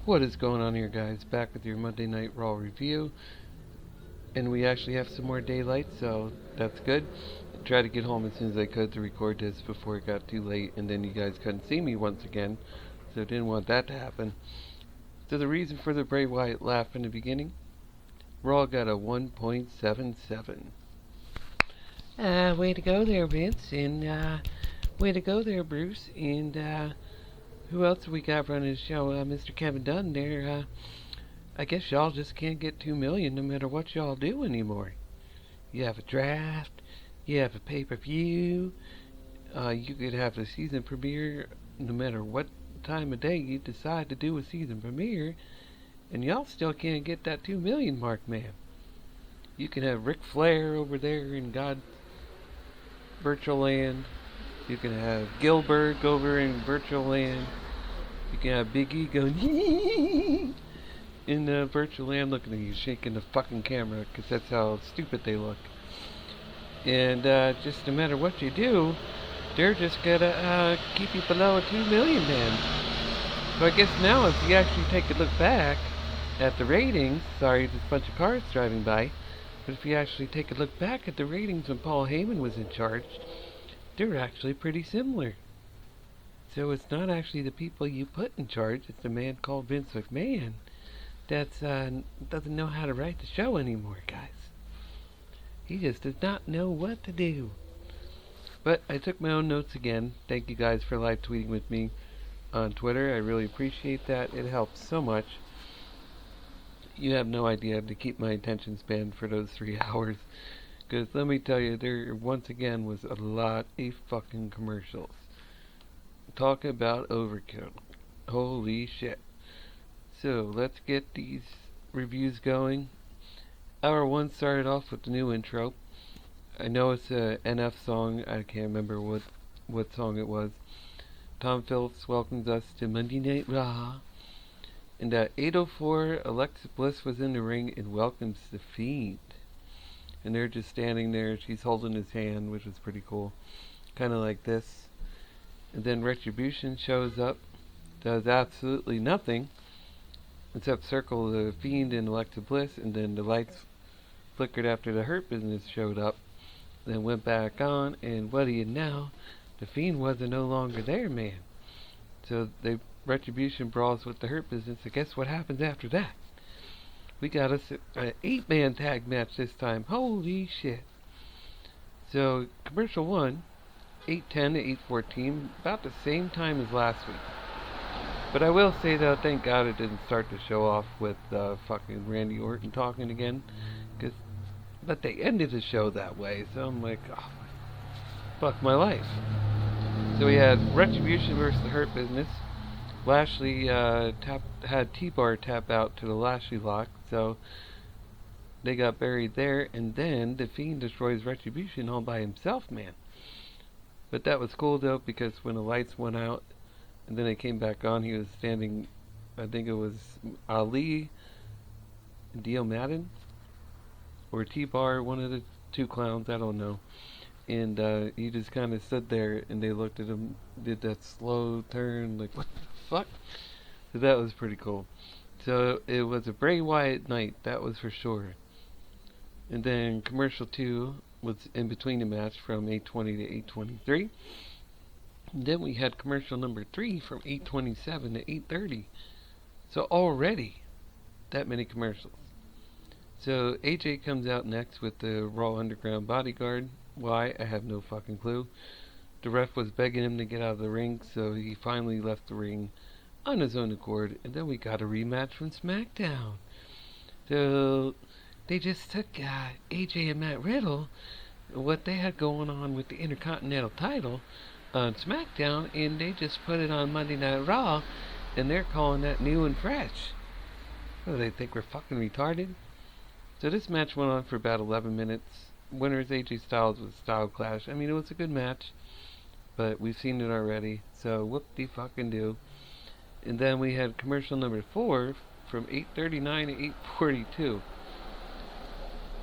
What is going on here, guys? Back with your Monday Night Raw review. And we actually have some more daylight, so that's good. I tried to get home as soon as I could to record this before it got too late, and then you guys couldn't see me once again, so I didn't want that to happen. So the reason for the Bray Wyatt laugh in the beginning, Raw got a 1.77. Way to go there, Vince, and way to go there, Bruce, and who else we got running the show? Mr. Kevin Dunn there. I guess y'all just can't get 2 million no matter what y'all do anymore. You have a draft, you have a pay-per-view, you could have a season premiere no matter what time of day you decide to do a season premiere, and y'all still can't get that 2 million mark, man. You can have Ric Flair over there in God Virtual Land. You can have Gilbert over in Virtual Land. You can have Big E going in the Virtual Land looking at you, shaking the fucking camera, because that's how stupid they look. And just no matter what you do, they're just gonna keep you below a 2 million man. So I guess now if you actually take a look back at the ratings, sorry, there's a bunch of cars driving by, but if you actually take a look back at the ratings when Paul Heyman was in charge, they're actually pretty similar. So it's not actually the people you put in charge, it's a man called Vince McMahon that doesn't know how to write the show anymore, guys. He just does not know what to do. But I took my own notes again. Thank you guys for live tweeting with me on Twitter. I really appreciate that. It helps so much. You have no idea to keep my attention span for those 3 hours. Because let me tell you, there once again was a lot of fucking commercials. Talk about overkill. Holy shit. So, let's get these reviews going. Hour 1 started off with the new intro. I know it's a NF song. I can't remember what song it was. Tom Phillips welcomes us to Monday Night Raw. And at 8:04, Alexa Bliss was in the ring and welcomes The Fiend. And they're just standing there. She's holding his hand, which was pretty cool. Kind of like this. And then Retribution shows up. Does absolutely nothing except circle The Fiend and Alexa Bliss, and then the lights flickered after the Hurt Business showed up, then went back on, and what do you know, The Fiend wasn't no longer there, man. So the Retribution brawls with the Hurt Business, and guess what happens after that? We got us an 8-man tag match this time. Holy shit. So commercial 1, 8:10 to 8:14, about the same time as last week. But I will say though, thank God it didn't start to show off with fucking Randy Orton talking again. But they ended the show that way, so I'm like, oh, fuck my life. So we had Retribution versus the Hurt Business. Lashley had T-Bar tap out to the Lashley lock, so they got buried there. And then The Fiend destroys Retribution all by himself, man. But that was cool though, because when the lights went out, and then it came back on, he was standing, I think it was Ali and Dio Madden, or T-Bar, one of the two clowns, I don't know. And he just kind of stood there, and they looked at him, did that slow turn, like, what the fuck? So that was pretty cool. So it was a Bray Wyatt night, that was for sure. And then commercial 2 was in between the match from 8:20 to 8:23. Then we had commercial number 3 from 8:27 to 8:30. So already, that many commercials. So AJ comes out next with the Raw Underground Bodyguard. Why? I have no fucking clue. The ref was begging him to get out of the ring, so he finally left the ring on his own accord. And then we got a rematch from SmackDown. So they just took AJ and Matt Riddle, what they had going on with the Intercontinental title on SmackDown, and they just put it on Monday Night Raw, and they're calling that new and fresh. What do they think, we're fucking retarded? So this match went on for about 11 minutes. Winners AJ Styles with Style Clash. I mean, it was a good match, but we've seen it already, so whoop-de-fucking-do. And then we had commercial number 4 from 8:39 to 8:42.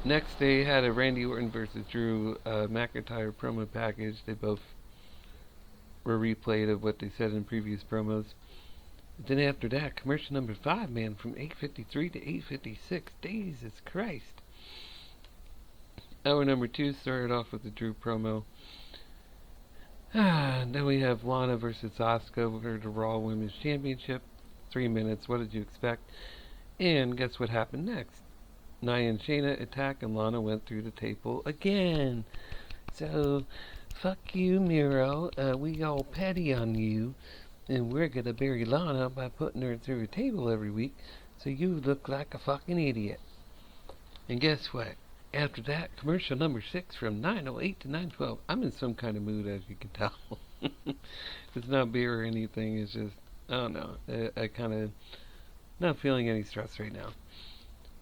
Next, they had a Randy Orton versus Drew McIntyre promo package. They both were replayed of what they said in previous promos. Then after that, commercial number 5, man, from 8:53 to 8:56. Jesus Christ. Hour number 2 started off with the Drew promo. Then we have Lana versus Asuka for the Raw Women's Championship. 3 minutes. What did you expect? And guess what happened next? Nia and Shayna attack, and Lana went through the table again. So, fuck you, Miro. We all petty on you, and we're gonna bury Lana by putting her through a table every week, so you look like a fucking idiot. And guess what? After that, commercial number 6 from 9:08 to 9:12. I'm in some kind of mood, as you can tell. It's not beer or anything. It's just, I don't know. I kind of not feeling any stress right now.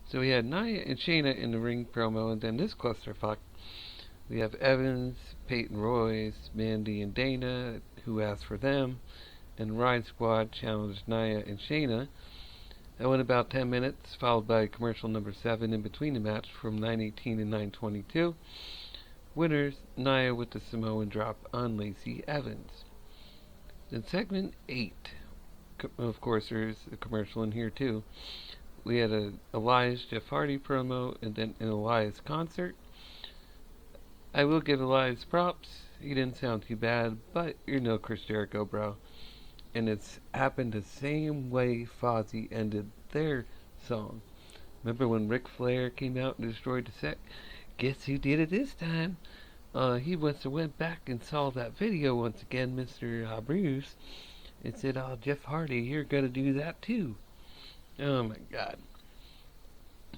So we had Nia and Shayna in the ring promo, and then this clusterfuck. We have Evans, Peyton Royce, Mandy, and Dana, who asked for them, and Riot Squad challenged Nia and Shayna. That went about 10 minutes, followed by commercial number 7 in between the match from 9:18 and 9:22. Winners, Nia with the Samoan drop on Lacey Evans. Then segment 8. Of course, there's a commercial in here too. We had a Elias Jeff Hardy promo, and then an Elias concert. I will give Elias props. He didn't sound too bad, but you're no Chris Jericho, bro. And it's happened the same way Fozzy ended their song. Remember when Ric Flair came out and destroyed the set? Guess who did it this time? He must have went back and saw that video once again, Mr. Bruce, and said, "Oh, Jeff Hardy, you're gonna do that too." Oh my God.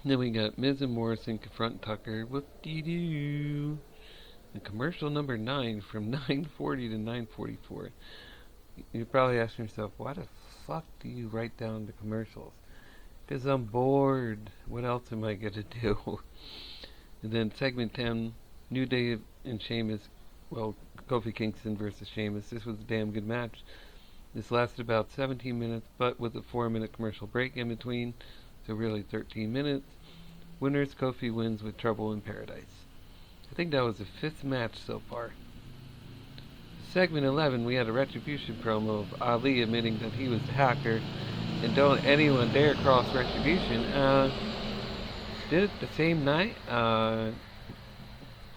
Then we got Miz and Morrison confront Tucker. Whoop-dee-doo. The commercial number 9 from 9:40 to 9:44. You're probably asking yourself, why the fuck do you write down the commercials? Because I'm bored. What else am I going to do? And then segment 10, New Day and Sheamus. Well, Kofi Kingston versus Sheamus. This was a damn good match. This lasted about 17 minutes, but with a 4-minute commercial break in between. So really 13 minutes. Winners, Kofi wins with Trouble in Paradise. I think that was the 5th match so far. Segment 11, we had a Retribution promo of Ali admitting that he was the hacker, and don't anyone dare cross Retribution. Did it the same night,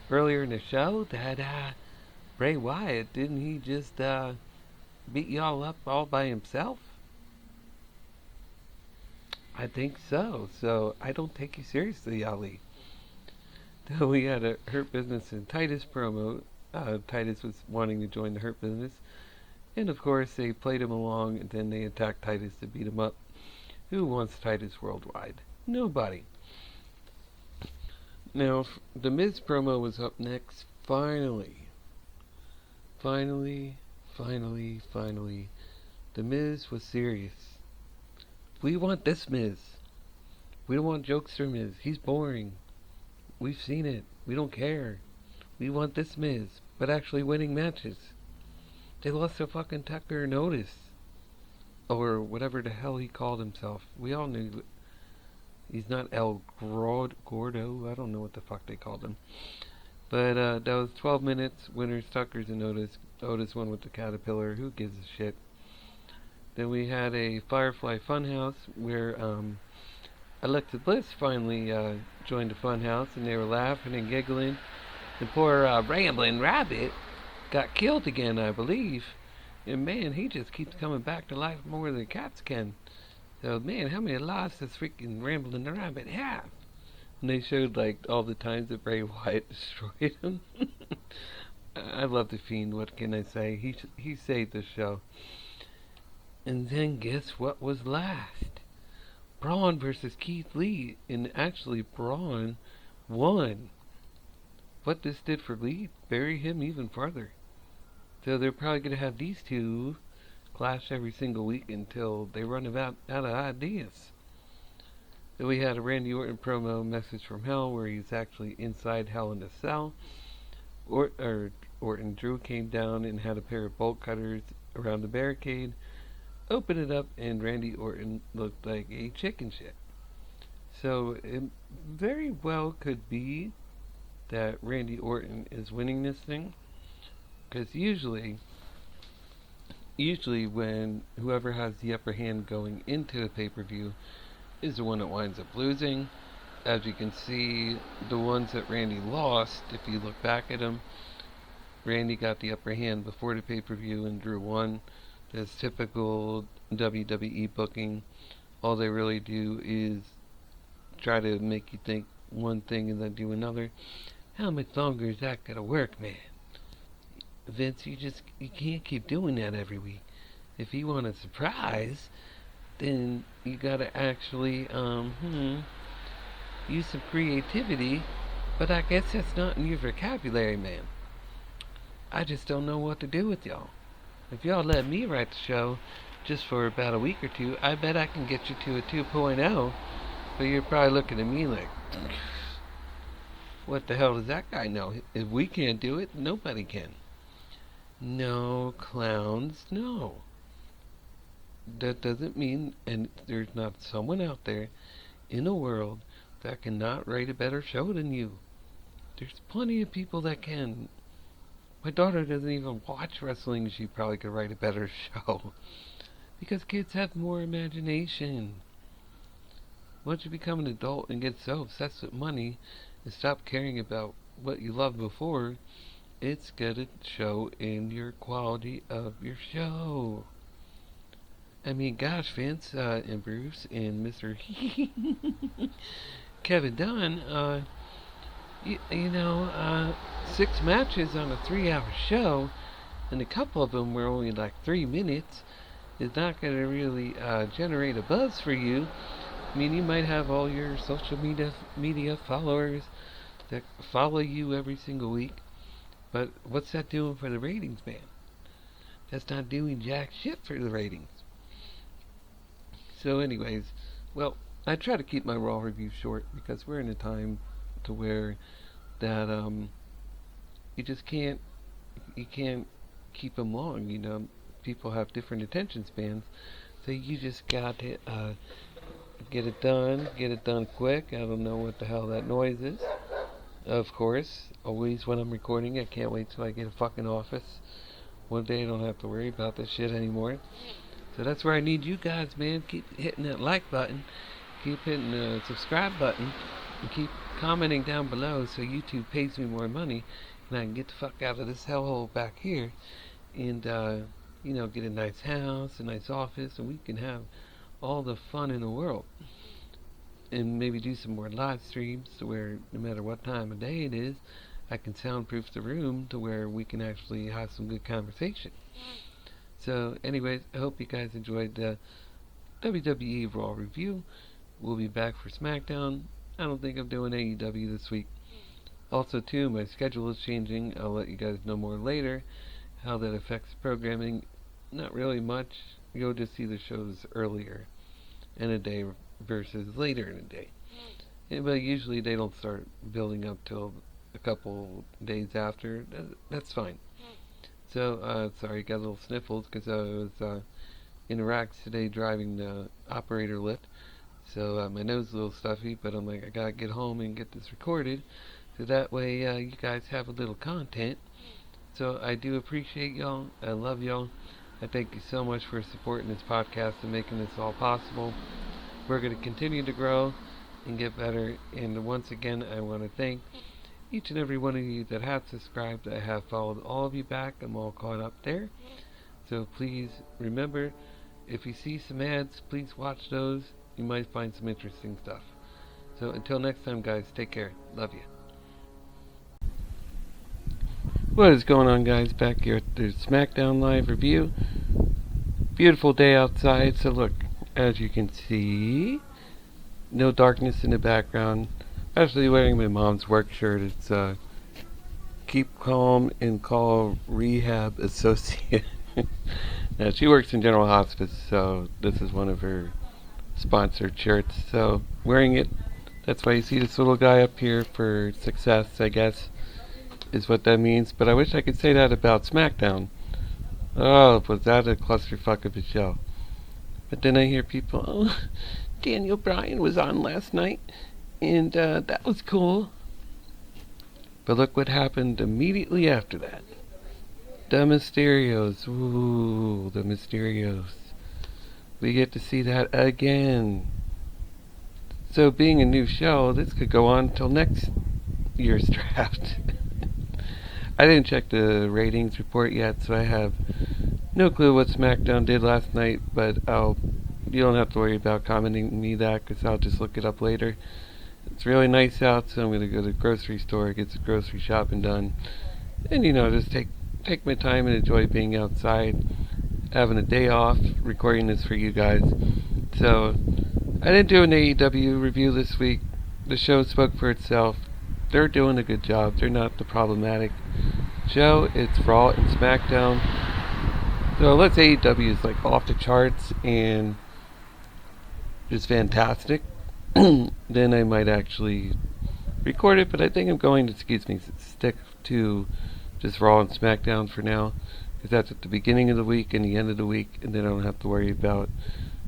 earlier in the show, that Bray Wyatt, didn't he just beat y'all up all by himself? I think so. So I don't take you seriously, Ali. Then we had a Hurt Business and Titus promo. Titus was wanting to join the Hurt Business. And of course, they played him along, and then they attacked Titus to beat him up. Who wants Titus worldwide? Nobody. Now, the Miz promo was up next. Finally. The Miz was serious. We want this Miz. We don't want jokester Miz. He's boring. We've seen it. We don't care. We want this Miz, but actually winning matches. They lost to fucking Tucker and Otis. Or whatever the hell he called himself. We all knew he's not El Gordo. I don't know what the fuck they called him. But that was 12 minutes. Winners, Tuckers and Otis. Otis won with the Caterpillar. Who gives a shit? Then we had a Firefly Funhouse where Alexa Bliss finally joined the Funhouse, and they were laughing and giggling. The poor Ramblin' Rabbit got killed again, I believe. And man, he just keeps coming back to life more than cats can. So man, how many lives does freaking Ramblin' Rabbit have? And they showed like all the times that Bray Wyatt destroyed him. I love the Fiend. What can I say? He saved the show. And then guess what was last? Braun versus Keith Lee, and actually Braun won. What this did for Lee, bury him even farther. So they're probably going to have these two clash every single week until they run out of ideas. Then we had a Randy Orton promo, Message from Hell, where he's actually inside Hell in a Cell. Orton Drew came down and had a pair of bolt cutters around the barricade. Open it up, and Randy Orton looked like a chicken shit. So it very well could be that Randy Orton is winning this thing, because usually usually when whoever has the upper hand going into the pay-per-view is the one that winds up losing. As you can see, the ones that Randy lost, if you look back at them, Randy got the upper hand before the pay-per-view and Drew won. That's typical WWE booking. All they really do is try to make you think one thing and then do another. How much longer is that gonna work, man? Vince, you can't keep doing that every week. If you want a surprise, then you gotta actually use some creativity. But I guess that's not in your vocabulary, man. I just don't know what to do with y'all. If y'all let me write the show just for about a week or two, I bet I can get you to a 2.0. But you're probably looking at me like, what the hell does that guy know? If we can't do it, nobody can. No, clowns, no. That doesn't mean, and there's not someone out there in the world that cannot write a better show than you. There's plenty of people that can. My daughter doesn't even watch wrestling. She probably could write a better show. Because kids have more imagination. Once you become an adult and get so obsessed with money and stop caring about what you loved before, it's gonna show in your quality of your show. I mean, gosh, Vince and Bruce and Mr. Kevin Dunn, 6 matches on a 3-hour show, and a couple of them were only like 3 minutes, is not going to really generate a buzz for you. I mean, you might have all your social media followers that follow you every single week, but what's that doing for the ratings, man? That's not doing jack shit for the ratings. So anyways, well, I try to keep my Raw review short because we're in a time to where that you just can't keep them long. People have different attention spans, so you just got to get it done quick. I don't know what the hell that noise is. Of course, always when I'm recording, I can't wait till I get a fucking office. One day I don't have to worry about this shit anymore. So that's where I need you guys, man. Keep hitting that like button, keep hitting the subscribe button, and keep commenting down below so YouTube pays me more money and I can get the fuck out of this hellhole back here and get a nice house, a nice office, and we can have all the fun in the world. And maybe do some more live streams to where no matter what time of day it is, I can soundproof the room to where we can actually have some good conversation. So anyways, I hope you guys enjoyed the WWE Raw review. We'll be back for SmackDown. I don't think I'm doing AEW this week. Also too, my schedule is changing. I'll let you guys know more later how that affects programming. Not really much. You'll just see the shows earlier in a day versus later in the day. But usually they don't start building up till a couple days after. That's fine. So, sorry, got a little sniffles because I was in Iraq today driving the operator lift. So my nose is a little stuffy, but I'm like, I gotta get home and get this recorded. So that way you guys have a little content. So I do appreciate y'all. I love y'all. I thank you so much for supporting this podcast and making this all possible. We're going to continue to grow and get better. And once again, I want to thank each and every one of you that have subscribed. I have followed all of you back. I'm all caught up there. So please remember, if you see some ads, please watch those. You might find some interesting stuff. So until next time, guys, take care. Love you. What is going on, guys? Back here at the SmackDown Live review. Beautiful day outside. So look, as you can see, no darkness in the background. Actually wearing my mom's work shirt. It's Keep Calm and Call Rehab Associate. Now she works in General Hospice, so this is one of her sponsored shirts. So wearing it, that's why you see this little guy up here for success, I guess, is what that means. But I wish I could say that about SmackDown. Oh, was that a clusterfuck of a show. But then I hear people, oh, Daniel Bryan was on last night, and that was cool. But look what happened immediately after that. The Mysterios. Ooh, the Mysterios. We get to see that again. So being a new show, this could go on till next year's draft. I didn't check the ratings report yet, so I have no clue what SmackDown did last night, but you don't have to worry about commenting me that, because I'll just look it up later. It's really nice out, so I'm going to go to the grocery store, get some grocery shopping done, and just take my time and enjoy being outside, having a day off, recording this for you guys. So, I didn't do an AEW review this week. The show spoke for itself. They're doing a good job. They're not the problematic show. It's Raw and SmackDown. So let's say AEW is like off the charts and just fantastic. Then I might actually record it, but I think I'm going to, stick to just Raw and SmackDown for now, because that's at the beginning of the week and the end of the week, and then I don't have to worry about,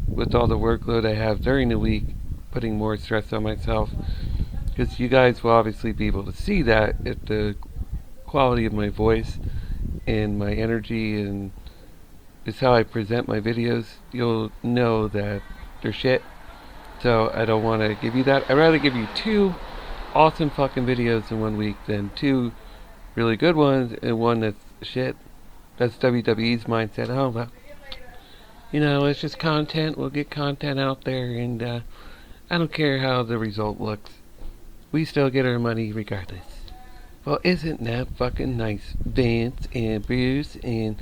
with all the workload I have during the week, putting more stress on myself, because you guys will obviously be able to see that at the quality of my voice and my energy and just how I present my videos. You'll know that they're shit. So I don't want to give you that. I'd rather give you 2 awesome fucking videos in 1 week than 2 really good ones and one that's shit. That's WWE's mindset. Oh, well, it's just content. We'll get content out there, and I don't care how the result looks. We still get our money regardless. Well, isn't that fucking nice? Vince and Bruce and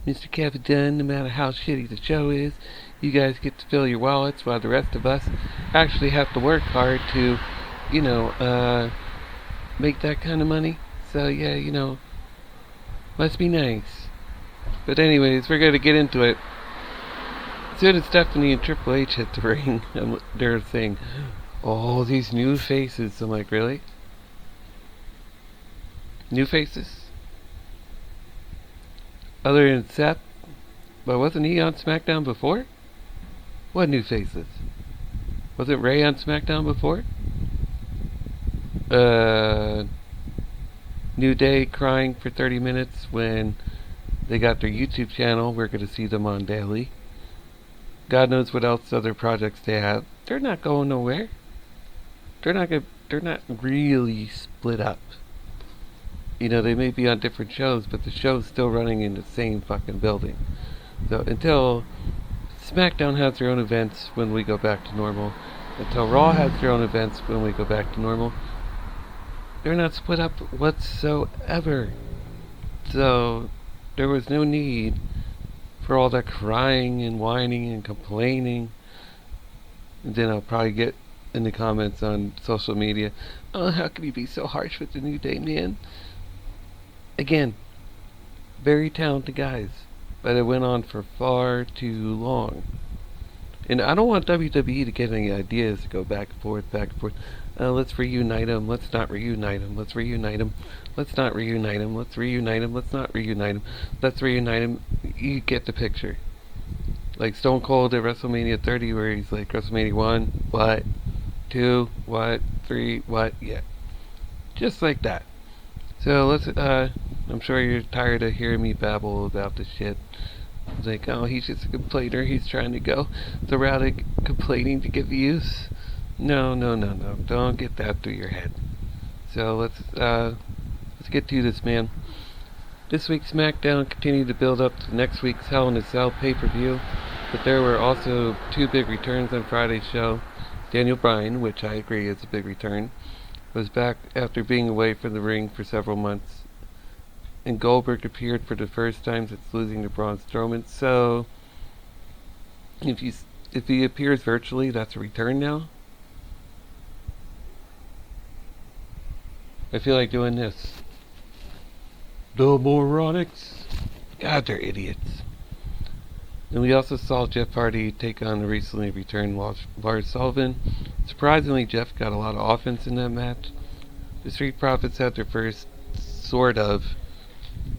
Mr. Kevin Dunn, no matter how shitty the show is, you guys get to fill your wallets while the rest of us actually have to work hard to, make that kind of money. So, yeah, must be nice. But anyways, we're going to get into it. As soon as Stephanie and Triple H hit the ring, they're saying, oh, these new faces. I'm like, really? New faces? Other than Seth? But wasn't he on SmackDown before? What new faces? Wasn't Ray on SmackDown before? New Day crying for 30 minutes when they got their YouTube channel. We're going to see them on daily. God knows what else other projects they have. They're not going nowhere. They're not really split up. They may be on different shows, but the show's still running in the same fucking building. So until SmackDown has their own events when we go back to normal, until Raw has their own events when we go back to normal, they're not split up whatsoever. So there was no need for all that crying and whining and complaining. And then I'll probably get in the comments on social media, oh, how can you be so harsh with the New Day, man? Again, very talented guys, but it went on for far too long. And I don't want WWE to get any ideas to go back and forth. Let's reunite them. Let's not reunite them. Let's reunite them. Let's not reunite them. Let's reunite them. Let's not reunite them. Let's reunite them. You get the picture. Like Stone Cold at WrestleMania 30, where he's like, WrestleMania 1, what? 2, what? 3, what? Yeah. Just like that. So let's, I'm sure you're tired of hearing me babble about this shit. It's like, oh, he's just a complainer. He's trying to go the route of complaining to get views. No. Don't get that through your head. So let's get to this, man. This week's SmackDown continued to build up to next week's Hell in a Cell pay-per-view, but there were also 2 big returns on Friday's show. Daniel Bryan, which I agree is a big return, was back after being away from the ring for several months. And Goldberg appeared for the first time since losing to Braun Strowman. So, if he appears virtually, that's a return now. I feel like doing this. The Moronics. God, they're idiots. And we also saw Jeff Hardy take on the recently returned Lars Sullivan. Surprisingly, Jeff got a lot of offense in that match. The Street Profits had their first sort of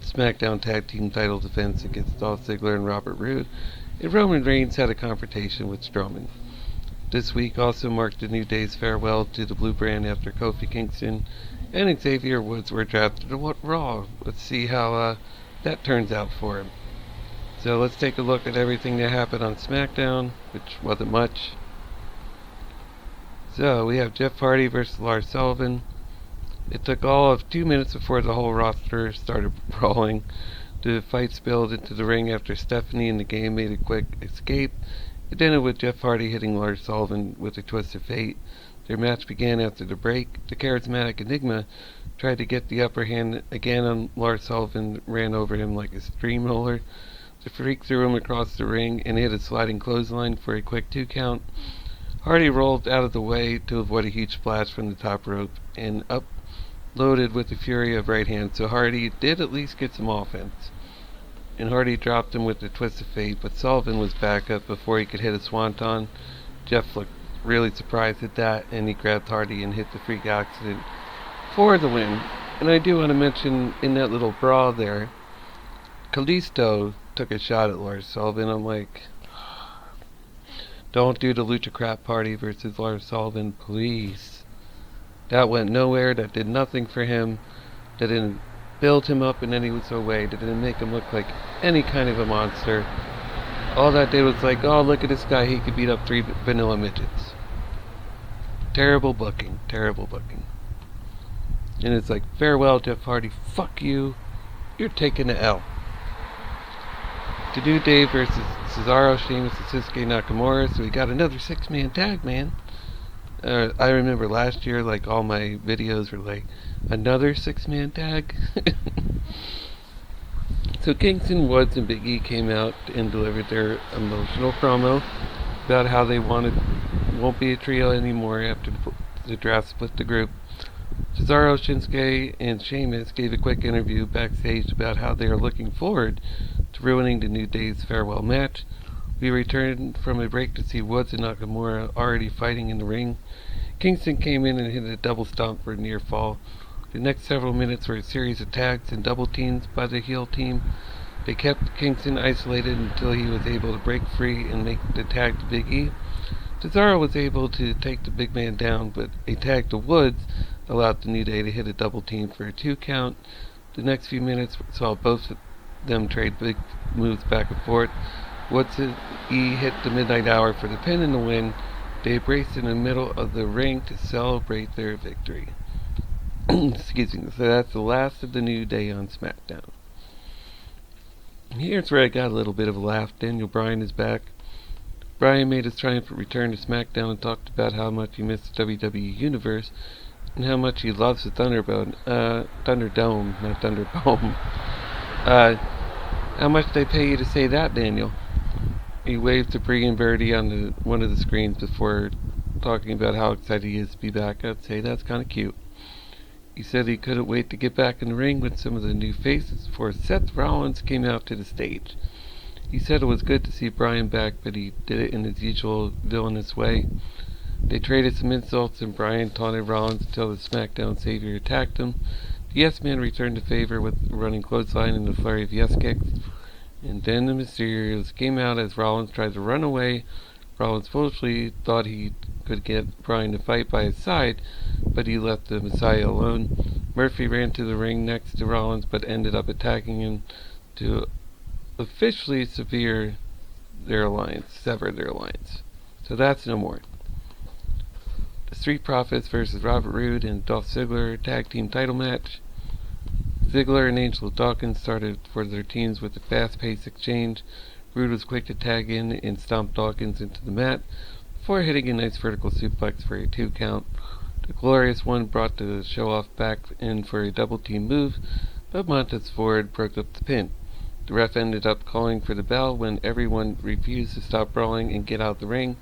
SmackDown Tag Team title defense against Dolph Ziggler and Robert Roode, and Roman Reigns had a confrontation with Strowman. This week also marked the New Day's farewell to the Blue Brand after Kofi Kingston and Xavier Woods were drafted to Raw. Let's see how that turns out for him. So let's take a look at everything that happened on SmackDown, which wasn't much. So we have Jeff Hardy versus Lars Sullivan. It took all of 2 minutes before the whole roster started brawling. The fight spilled into the ring after Stephanie and the Game made a quick escape. It ended with Jeff Hardy hitting Lars Sullivan with a twist of fate. Their match began after the break. The charismatic Enigma tried to get the upper hand again on Lars Sullivan, ran over him like a steamroller. The Freak threw him across the ring and hit a sliding clothesline for a quick 2 count. Hardy rolled out of the way to avoid a huge splash from the top rope and uploaded with the fury of right hand, so Hardy did at least get some offense. And Hardy dropped him with the twist of fate, but Sullivan was back up before he could hit a swanton. Jeff looked really surprised at that, and he grabbed Hardy and hit the Freak accident for the win. And I do want to mention, in that little brawl there, Kalisto took a shot at Lars Sullivan. I'm like, don't do the Lucha Crap Party versus Lars Sullivan, please. That went nowhere. That did nothing for him. That didn't build him up in any way. That didn't make him look like any kind of a monster. All that did was like, oh, look at this guy. He could beat up 3 vanilla midgets. Terrible booking. Terrible booking. And it's like, farewell, Jeff Hardy. Fuck you. You're taking the L. The New Day versus Cesaro, Sheamus, and Shinsuke Nakamura. So we got another 6-man tag, man. I remember last year, like, all my videos were like, another 6-man tag. So Kingston, Woods, and Big E came out and delivered their emotional promo about how they won't be a trio anymore after the draft split the group. Cesaro, Shinsuke, and Sheamus gave a quick interview backstage about how they are looking forward to ruining the New Day's farewell match. We returned from a break to see Woods and Nakamura already fighting in the ring. Kingston came in and hit a double stomp for a near fall. The next several minutes were a series of tags and double teams by the heel team. They kept Kingston isolated until he was able to break free and make the tag to Big E. Cesaro was able to take the big man down, but a tag to Woods allowed the New Day to hit a double team for a 2 count. The next few minutes saw both of them trade big moves back and forth. Woods and E hit the midnight hour for the pin and the win. They embraced in the middle of the ring to celebrate their victory. Excuse me. So that's the last of the New Day on SmackDown. Here's where I got a little bit of a laugh. Daniel Bryan is back. Bryan made his triumphant return to SmackDown and talked about how much he missed the WWE Universe and how much he loves the Thunderdome, not Thunderdome. How much they pay you to say that, Daniel? He waved to Brie and Birdie on one of the screens before talking about how excited he is to be back. I'd say that's kind of cute. He said he couldn't wait to get back in the ring with some of the new faces before Seth Rollins came out to the stage. He said it was good to see Bryan back, but he did it in his usual villainous way. They traded some insults and Bryan taunted Rollins until the SmackDown savior attacked him. The Yes Man returned the favor with a running clothesline and a flurry of yes kicks. And then the Mysterios came out as Rollins tried to run away. Rollins foolishly thought he could get Bryan to fight by his side, but he left the Messiah alone. Murphy ran to the ring next to Rollins, but ended up attacking him to officially sever their alliance. So that's no more. The Street Profits versus Robert Roode and Dolph Ziggler tag team title match. Ziggler and Angelo Dawkins started for their teams with a fast-paced exchange. Roode was quick to tag in and stomp Dawkins into the mat before hitting a nice vertical suplex for a 2 count. The Glorious One brought the show-off back in for a double-team move, but Montez Ford broke up the pin. The ref ended up calling for the bell when everyone refused to stop brawling and get out the ring.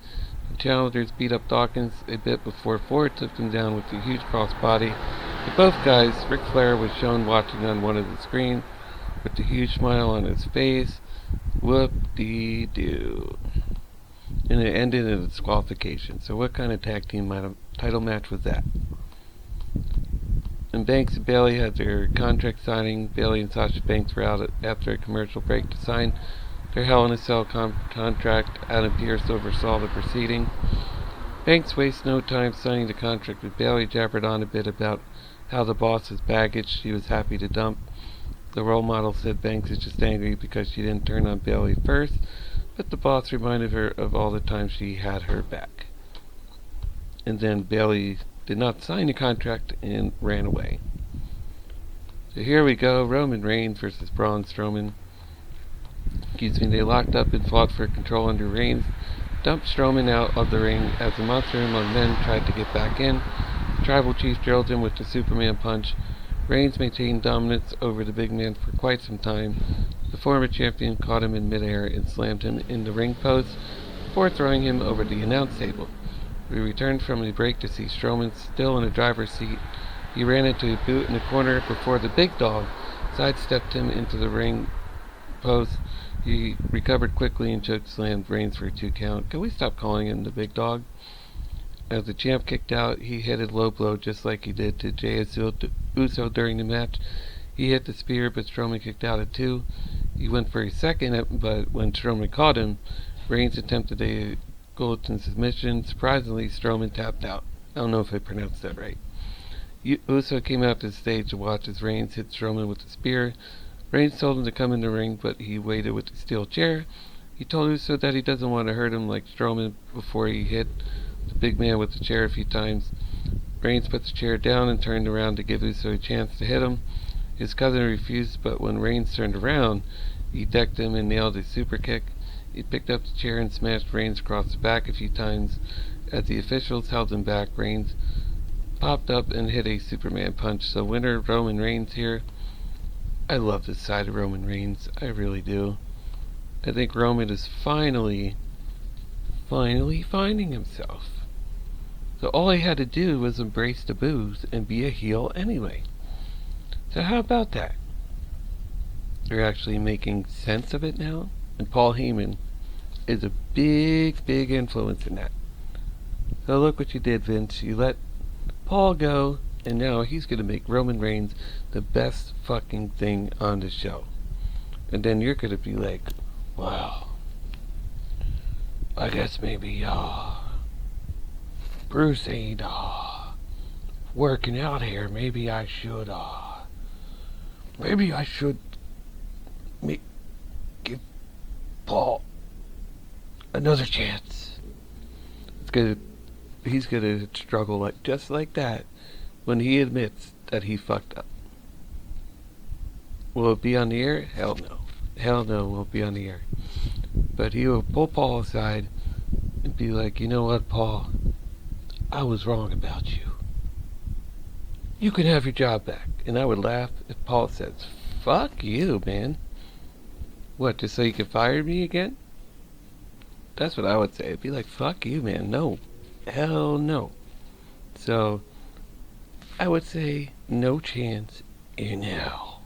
The challengers beat up Dawkins a bit before Ford took him down with a huge crossbody. For both guys, Ric Flair was shown watching on one of the screens with a huge smile on his face. Whoop-dee-doo. And it ended in a disqualification. So what kind of tag team title match was that? And Banks and Bayley had their contract signing. Bayley and Sasha Banks were out after a commercial break to sign their Hell in a Cell contract. Adam Pearce oversaw the proceeding. Banks wasted no time signing the contract with Bayley, jabbered on a bit about how the boss's baggage she was happy to dump. The role model said Banks is just angry because she didn't turn on Bailey first, but the boss reminded her of all the times she had her back. And then Bailey did not sign the contract and ran away. So here we go, Roman Reigns versus Braun Strowman. They locked up and fought for control under Reigns. Dumped Strowman out of the ring as the Monster Among Men tried to get back in. The Tribal Chief drilled him with the Superman punch. Reigns maintained dominance over the big man for quite some time. The former champion caught him in midair and slammed him in the ring post before throwing him over the announce table. We returned from the break to see Strowman still in the driver's seat. He ran into a boot in the corner before the big dog sidestepped him into the ring post. He recovered quickly and chokeslammed Reigns for a 2 count. Can we stop calling him the big dog? As the champ kicked out, he hit a low blow just like he did to Jey Uso during the match. He hit the spear, but Strowman kicked out at 2. He went for a second, but when Strowman caught him, Reigns attempted a Guillotine submission. Surprisingly, Strowman tapped out. I don't know if I pronounced that right. Uso came out to the stage to watch as Reigns hit Strowman with the spear. Reigns told him to come in the ring, but he waited with the steel chair. He told Uso that he doesn't want to hurt him like Strowman before he hit the big man with the chair a few times. Reigns put the chair down and turned around to give Uso a chance to hit him. His cousin refused, but when Reigns turned around, he decked him and nailed a super kick. He picked up the chair and smashed Reigns across the back a few times. As the officials held him back, Reigns popped up and hit a Superman punch. So winner Roman Reigns here. I love this side of Roman Reigns. I really do. I think Roman is finally finding himself. So all he had to do was embrace the boos and be a heel anyway. So how about that? They're actually making sense of it now. And Paul Heyman is a big influence in that. So look what you did, Vince. You let Paul go, and now he's going to make Roman Reigns the best fucking thing on the show. And then you're going to be like, well, I guess maybe Bruce ain't working out here. Maybe I should give Paul another chance. He's gonna struggle just like that when he admits that he fucked up. Will it be on the air? Hell no. Hell no, it won't be on the air. But he will pull Paul aside and be like, you know what, Paul? I was wrong about you. You can have your job back. And I would laugh if Paul says, fuck you, man. What, just so you can fire me again? That's what I would say. It'd be like, fuck you, man. No. Hell no. So, I would say, no chance in hell.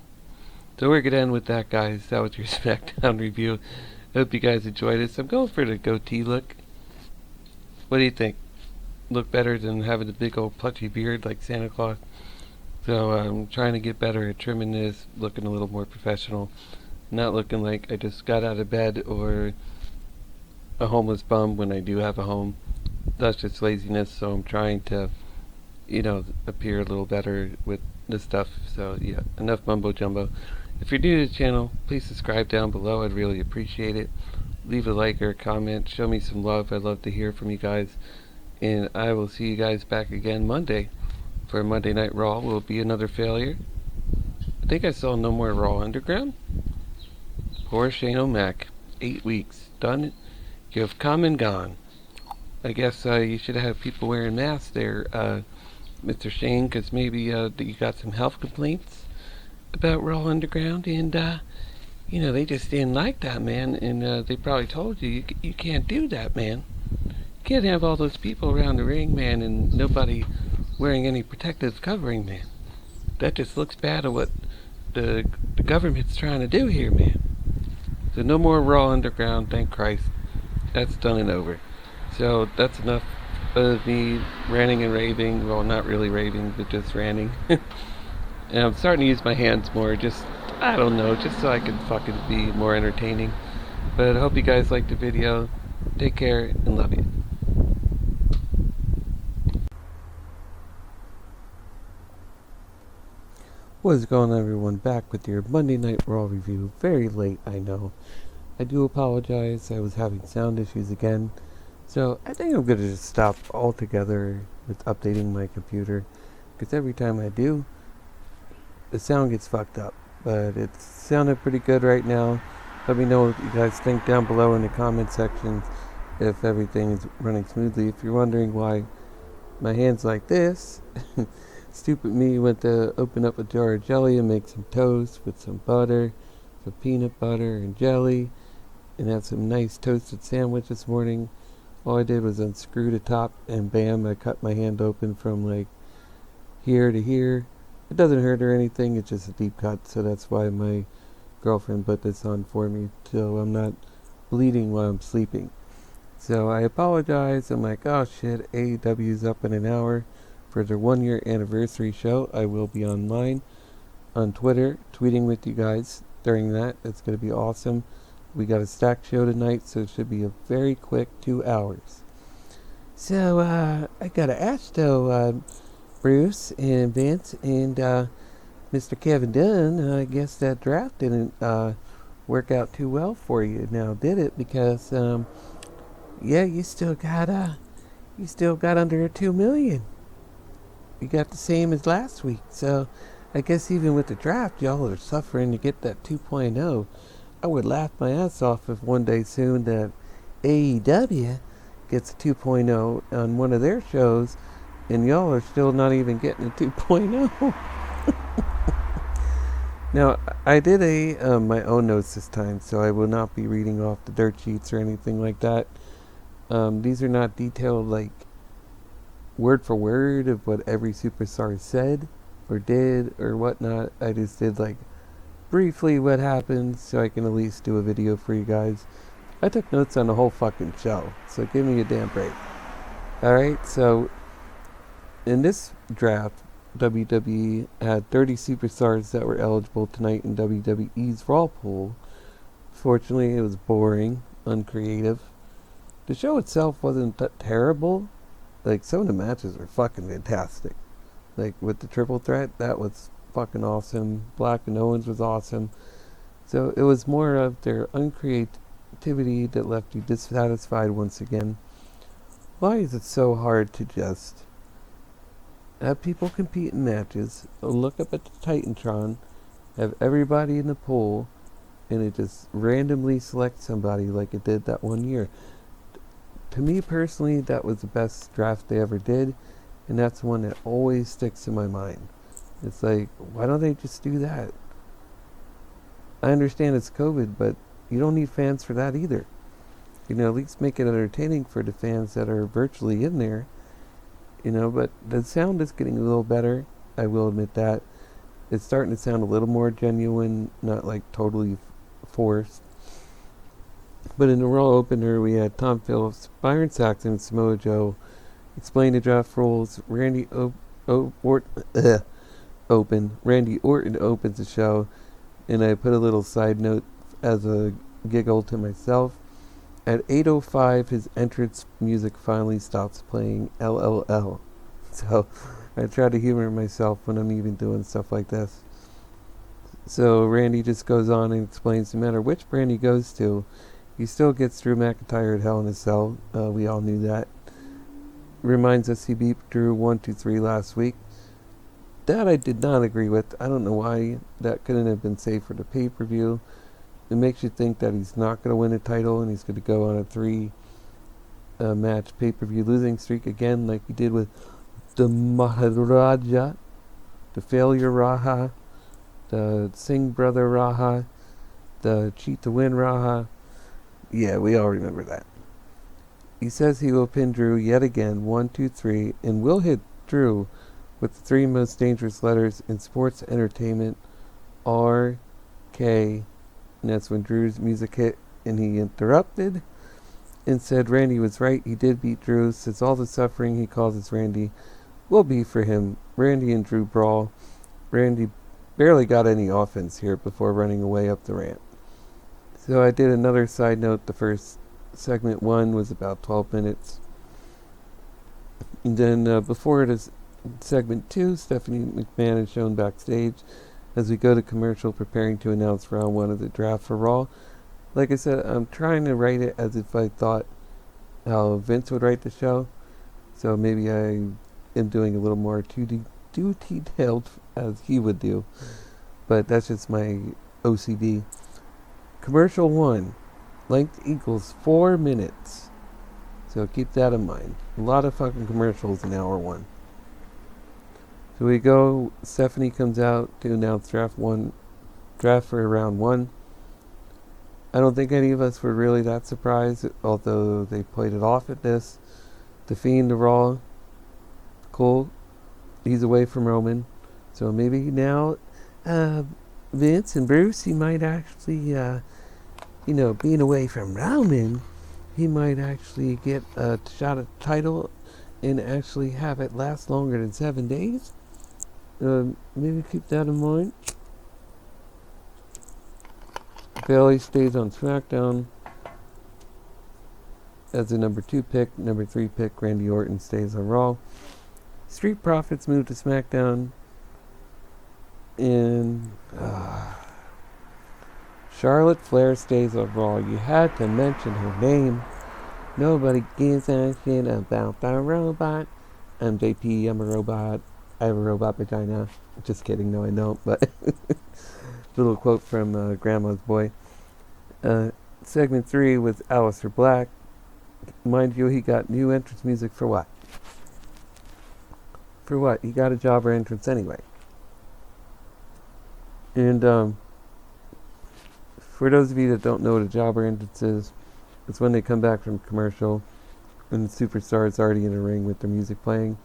So we're going to end with that, guys. That was your SmackDown review. I hope you guys enjoyed it. So I'm going for the goatee look. What do you think? Look better than having a big old pudgy beard like Santa Claus? So I'm trying to get better at trimming this, looking a little more professional. Not looking like I just got out of bed or a homeless bum when I do have a home. That's just laziness, so I'm trying to, appear a little better with this stuff. So yeah, enough mumbo jumbo. If you're new to the channel, please subscribe down below. I'd really appreciate it. Leave a like or a comment. Show me some love. I'd love to hear from you guys. And I will see you guys back again Monday for Monday Night Raw. Will it be another failure? I think I saw no more Raw Underground. Poor Shane O'Mac. 8 weeks. Done. You have come and gone. I guess you should have people wearing masks there, Mr. Shane, because maybe you got some health complaints about Raw Underground, and they just didn't like that, man, and they probably told you can't do that, man. You can't have all those people around the ring, man, and nobody wearing any protective covering, man. That just looks bad at what the government's trying to do here, man. So no more Raw Underground, thank Christ. That's done and over. So that's enough of me ranting and raving. Well, not really raving, but just ranting. And I'm starting to use my hands more, just so I can fucking be more entertaining. But I hope you guys liked the video. Take care and love you. What's going on, everyone? Back with your Monday Night Raw review. Very late, I know. I do apologize. I was having sound issues again. So I think I'm going to just stop altogether with updating my computer. Because every time I do, the sound gets fucked up. But it's sounding pretty good right now. Let me know what you guys think down below in the comment section if everything is running smoothly. If you're wondering why my hand's like this, stupid me went to open up a jar of jelly and make some toast with some butter, some peanut butter and jelly, and had some nice toasted sandwich this morning. All I did was unscrew the top and bam, I cut my hand open from like here to here. It doesn't hurt or anything, it's just a deep cut, so that's why my girlfriend put this on for me, so I'm not bleeding while I'm sleeping. So I apologize. I'm like, oh shit, AEW's up in an hour for their 1 year anniversary show. I will be online on Twitter, tweeting with you guys during that. It's going to be awesome. We got a stacked show tonight, so it should be a very quick 2 hours. So, I got to ask though, Bruce and Vince and Mr. Kevin Dunn, I guess that draft didn't work out too well for you now, did it? Because, yeah, you still got under 2 million. You got the same as last week. So I guess even with the draft, y'all are suffering to get that 2.0. I would laugh my ass off if one day soon that AEW gets a 2.0 on one of their shows and y'all are still not even getting a 2.0. Now, I did my own notes this time, so I will not be reading off the dirt sheets or anything like that. These are not detailed, like, word for word of what every superstar said or did or whatnot. I just did, like, briefly what happened so I can at least do a video for you guys. I took notes on the whole fucking show, so give me a damn break. Alright, so in this draft, WWE had 30 superstars that were eligible tonight in WWE's Raw pool. Fortunately, it was boring, uncreative. The show itself wasn't terrible. Like, some of the matches were fucking fantastic. Like, with the triple threat, that was fucking awesome. Black and Owens was awesome. So, it was more of their uncreativity that left you dissatisfied once again. Why is it so hard to just have people compete in matches, look up at the Titantron, have everybody in the pool, and it just randomly selects somebody like it did that 1 year? To me personally, that was the best draft they ever did, and that's one that always sticks in my mind. It's like, why don't they just do that? I understand it's COVID, but you don't need fans for that either. You know, at least make it entertaining for the fans that are virtually in there. You know, but the sound is getting a little better. I will admit that. It's starting to sound a little more genuine, not like totally forced. But in the Raw opener, we had Tom Phillips, Byron Saxton, and Samoa Joe explain the draft rules. Randy Orton opens the show, and I put a little side note as a giggle to myself. At 8:05, his entrance music finally stops playing. LLL. So I try to humor myself when I'm even doing stuff like this. So Randy just goes on and explains no matter which brand he goes to, he still gets Drew McIntyre at Hell in a Cell. We all knew that. Reminds us he beat Drew 1-2-3 last week. That I did not agree with. I don't know why that couldn't have been saved for the pay-per-view. It makes you think that he's not going to win a title and he's going to go on a 3-match pay-per-view losing streak again like he did with the Maharaja, the Failure Raha, the Singh Brother Raha, the Cheat to Win Raha. Yeah, we all remember that. He says he will pin Drew yet again, 1, 2, 3, and will hit Drew with the 3 most dangerous letters in sports entertainment, R, K, and that's when Drew's music hit and he interrupted and said Randy was right. He did beat Drew. Says all the suffering he causes Randy will be for him. Randy and Drew brawl. Randy barely got any offense here before running away up the ramp. So I did another side note. The first segment 1 was about 12 minutes. And then before it is segment 2, Stephanie McMahon is shown backstage as we go to commercial, preparing to announce round 1 of the draft for Raw. Like I said, I'm trying to write it as if I thought how Vince would write the show. So maybe I am doing a little more too detailed as he would do. But that's just my OCD. Commercial 1. Length equals 4 minutes. So keep that in mind. A lot of fucking commercials in hour 1. So we go, Stephanie comes out to announce draft for round 1. I don't think any of us were really that surprised, although they played it off at this. The Fiend to Raw. Cool. He's away from Roman. So maybe now, Vince and Bruce, he might actually, being away from Roman, he might actually get a shot at the title and actually have it last longer than 7 days. Maybe keep that in mind. Bayley stays on SmackDown as the number 2 pick. Number 3 pick, Randy Orton, stays on Raw. Street Profits move to SmackDown. And Charlotte Flair stays on Raw. You had to mention her name. Nobody gives a shit about the robot. I'm JP, I'm a robot. I have a robot vagina. Just kidding, no I don't, but little quote from Grandma's Boy. Segment 3 was Aleister Black. Mind you, he got new entrance music for what? For what? He got a jobber entrance anyway. And for those of you that don't know what a jobber entrance is, it's when they come back from commercial and the superstar is already in the ring with their music playing.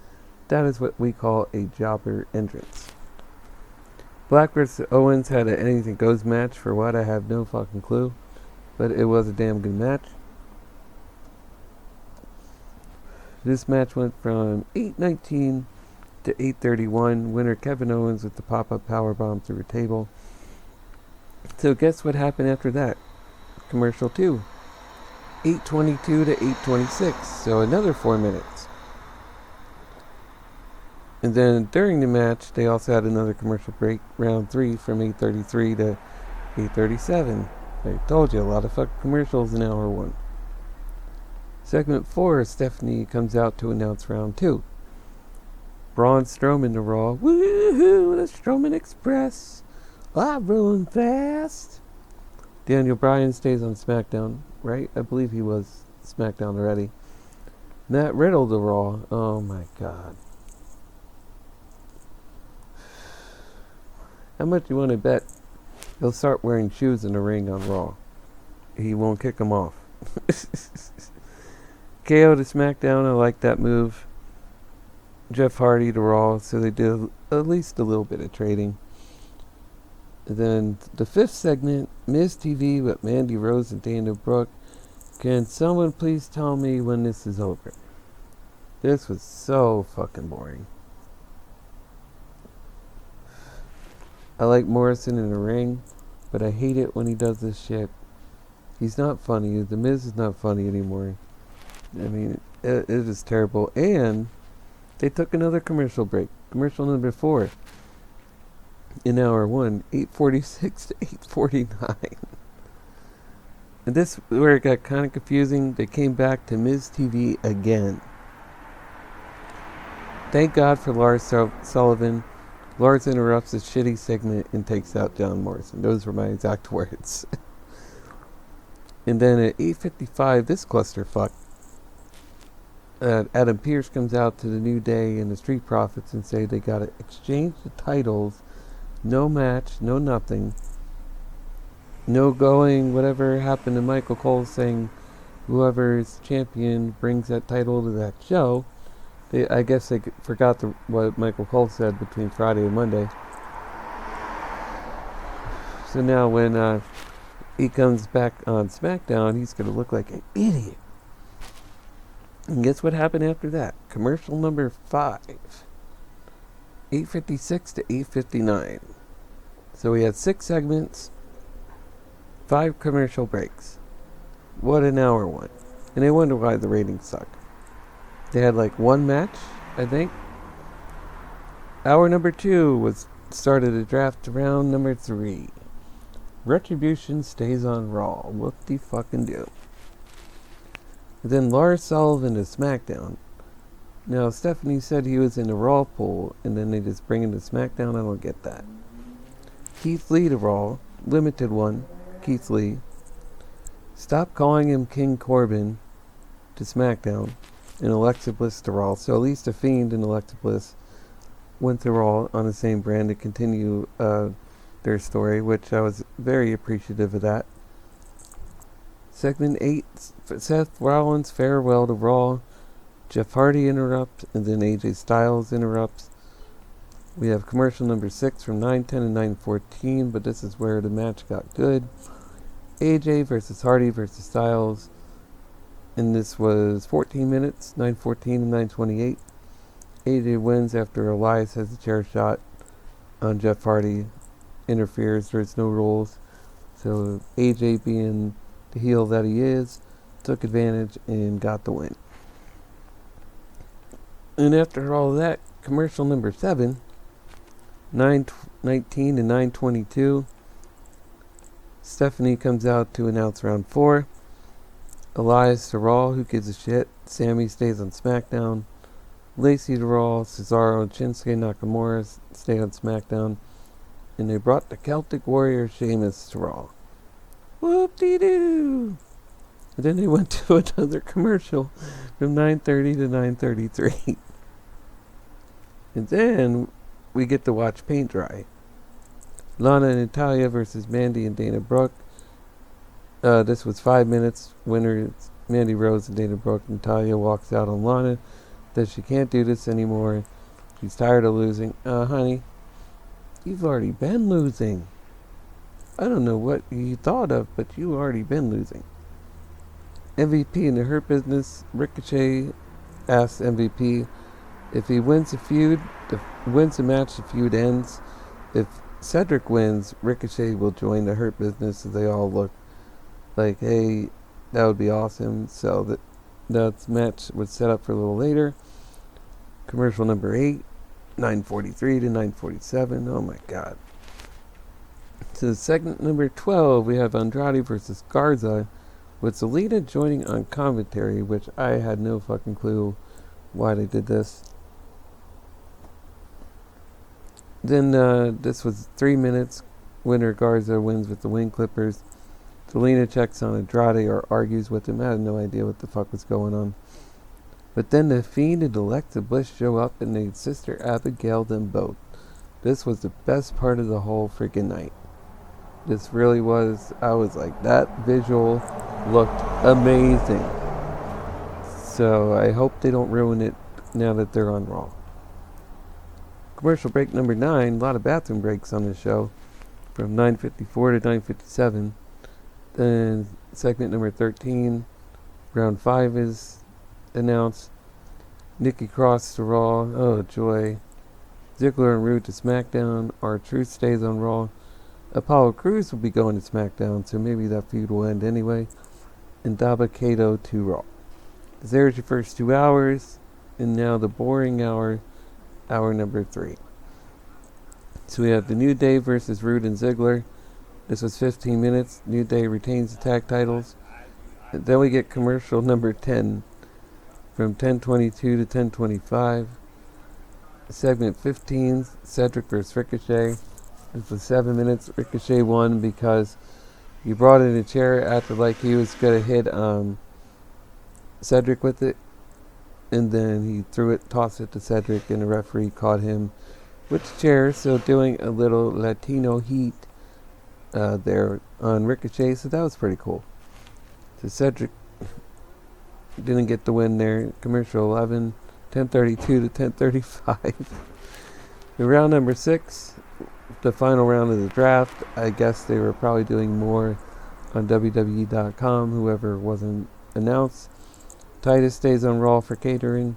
That is what we call a jobber entrance. Black vs. Owens had an anything goes match. For what? I have no fucking clue. But it was a damn good match. This match went from 8:19 to 8:31. Winner Kevin Owens with the pop-up powerbomb through a table. So guess what happened after that? Commercial 2. 8:22 to 8:26. So another 4 minutes. And then during the match, they also had another commercial break, round 3, from 8:33 to 8:37. I told you, a lot of fucking commercials in hour 1. Segment 4, Stephanie comes out to announce round 2. Braun Strowman to Raw. Woohoo, the Strowman Express. I'm rolling fast. Daniel Bryan stays on SmackDown, right? I believe he was SmackDown already. Matt Riddle to Raw. Oh my god. How much do you want to bet he'll start wearing shoes in the ring on Raw? He won't kick them off. KO to SmackDown. I like that move. Jeff Hardy to Raw. So they did at least a little bit of trading. And then the 5th segment, Miz TV with Mandy Rose and Dana Brooke. Can someone please tell me when this is over? This was so fucking boring. I like Morrison in the ring, but I hate it when he does this shit. He's not funny. The Miz is not funny anymore. I mean, it is terrible. And they took another commercial break. Commercial number 4. In hour 1, 8:46 to 8:49. And this where it got kind of confusing. They came back to Miz TV again. Thank God for Lars Sullivan. Lars interrupts a shitty segment and takes out John Morrison. Those were my exact words. And then at 8:55, this clusterfuck, Adam Pearce comes out to the New Day and the Street Profits and say they gotta exchange the titles. No match, no nothing. No going, whatever happened to Michael Cole saying whoever is champion brings that title to that show. I guess they forgot what Michael Cole said between Friday and Monday. So now when he comes back on SmackDown, he's going to look like an idiot. And guess what happened after that? Commercial number 5. 8:56 to 8:59. So we had 6 segments, 5 commercial breaks. What an hour 1. And I wonder why the ratings suck. They had like 1 match, I think. Hour number 2 was started the draft round number 3. Retribution stays on Raw. What the fucking do? And then Lars Sullivan to SmackDown. Now, Stephanie said he was in the Raw pool, and then they just bring him to SmackDown. I don't get that. Keith Lee to Raw. Limited one. Keith Lee. Stop calling him King Corbin to SmackDown. And Alexa Bliss to Raw. So at least The Fiend and Alexa Bliss went to Raw on the same brand to continue their story, which I was very appreciative of that. Segment 8, Seth Rollins farewell to Raw. Jeff Hardy interrupts, and then AJ Styles interrupts. We have commercial number 6 from 9:10 and 9:14, but this is where the match got good. AJ versus Hardy versus Styles, and this was 14 minutes, 9:14 and 9:28. AJ wins after Elias has a chair shot on Jeff Hardy, interferes. There's no rules, so AJ, being the heel that he is, took advantage and got the win. And after all that, commercial number 7, 9:19 and 9:22. Stephanie comes out to announce round 4. Elias to Raw, who gives a shit. Sammy stays on SmackDown. Lacey to Raw. Cesaro and Shinsuke Nakamura stay on SmackDown. And they brought the Celtic Warrior Sheamus to Raw. Whoop-dee-doo! And then they went to another commercial from 9:30 to 9:33. And then we get to watch paint dry. Lana and Natalya versus Mandy and Dana Brooke. This was 5 minutes. Winner Mandy Rose and Dana Brooke. Natalya walks out on Lana that she can't do this anymore. She's tired of losing. Honey, you've already been losing. I don't know what you thought of, but you've already been losing. MVP in the Hurt Business. Ricochet asks MVP if he wins a feud, wins a match, the feud ends. If Cedric wins, Ricochet will join the Hurt Business, so they all look like, hey, that would be awesome. So that match was set up for a little later. Commercial number 8, 9:43 to 9:47. Oh my god. So segment number 12, we have Andrade versus Garza, with Zelina joining on commentary, which I had no fucking clue why they did this. Then this was 3 minutes. Winner Garza wins with the wing clippers. Zelina checks on Andrade or argues with him. I had no idea what the fuck was going on. But then the Fiend and Alexa Bliss show up and they Sister Abigail them both. This was the best part of the whole freaking night. This really was. I was like, that visual looked amazing. So I hope they don't ruin it now that they're on Raw. Commercial break number 9. A lot of bathroom breaks on this show. From 9:54 to 9:57. Then segment number 13. Round 5 is announced. Nikki Cross to Raw. Oh joy. Ziggler and Roode to SmackDown. R-Truth stays on Raw. Apollo Crews will be going to SmackDown, so maybe that feud will end anyway. And Dabba-Kato to Raw. There's your first 2 hours. And now the boring hour number 3. So we have the New Day versus Roode and Ziggler. This was 15 minutes. New Day retains the tag titles. And then we get commercial number 10 from 10:22 to 10:25. Segment 15, Cedric versus Ricochet. This was 7 minutes. Ricochet won because he brought in a chair after like he was going to hit Cedric with it. And then he threw it, tossed it to Cedric, and the referee caught him with the chair. So doing a little Latino heat there on Ricochet. So that was pretty cool. So Cedric didn't get the win there. Commercial 11, 10:32 to 10:35. The round number 6, the final round of the draft. I guess they were probably doing more on WWE.com, whoever wasn't announced. Titus stays on Raw for catering.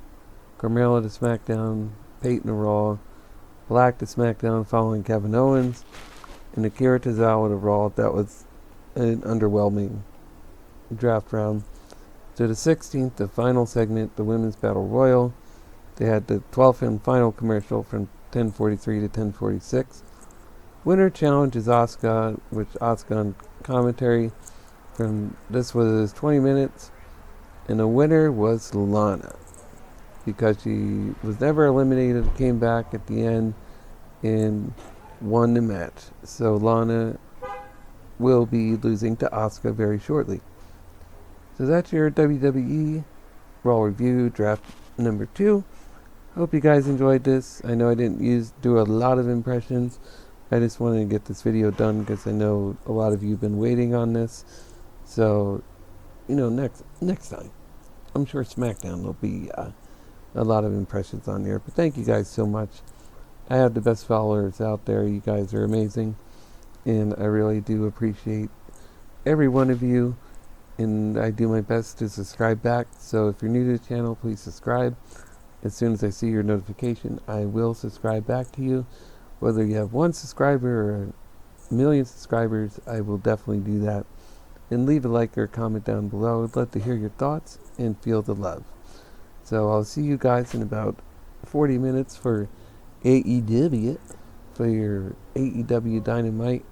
Carmella to SmackDown. Peyton to Raw. Black to SmackDown following Kevin Owens. And Akira Tozawa to Raw. That was an underwhelming draft round. So the 16th, the final segment, the Women's Battle Royal. They had the 12th and final commercial from 10:43 to 10:46. Winner challenge is Asuka, which Asuka on commentary from this was 20 minutes, and the winner was Lana because she was never eliminated, came back at the end and won the match. So Lana will be losing to Asuka very shortly. So that's your WWE Raw review draft number 2. Hope you guys enjoyed this. I know I didn't do a lot of impressions. I just wanted to get this video done because I know a lot of you have been waiting on this. So, next time, I'm sure SmackDown will be a lot of impressions on there. But thank you guys so much. I have the best followers out there. You guys are amazing. And I really do appreciate every one of you. And I do my best to subscribe back. So if you're new to the channel, please subscribe. As soon as I see your notification, I will subscribe back to you. Whether you have 1 subscriber or a million subscribers, I will definitely do that. And leave a like or a comment down below. I'd love to hear your thoughts and feel the love. So I'll see you guys in about 40 minutes for AEW, for your AEW Dynamite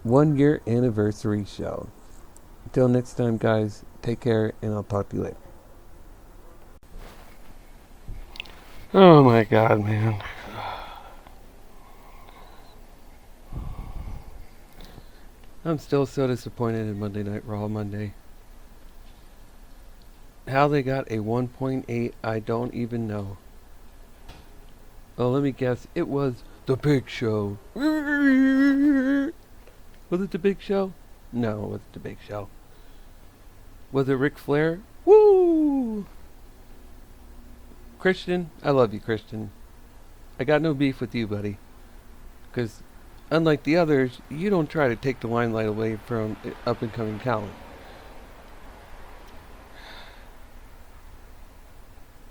1-year anniversary show. Until next time, guys, take care, and I'll talk to you later. Oh my God, man. I'm still so disappointed in Monday Night Raw Monday. How they got a 1.8, I don't even know. Oh, let me guess. It was The Big Show. Was it The Big Show? No, it wasn't The Big Show. Was it Ric Flair? Woo! Christian, I love you, Christian. I got no beef with you, buddy. Because, unlike the others, you don't try to take the limelight away from up-and-coming talent.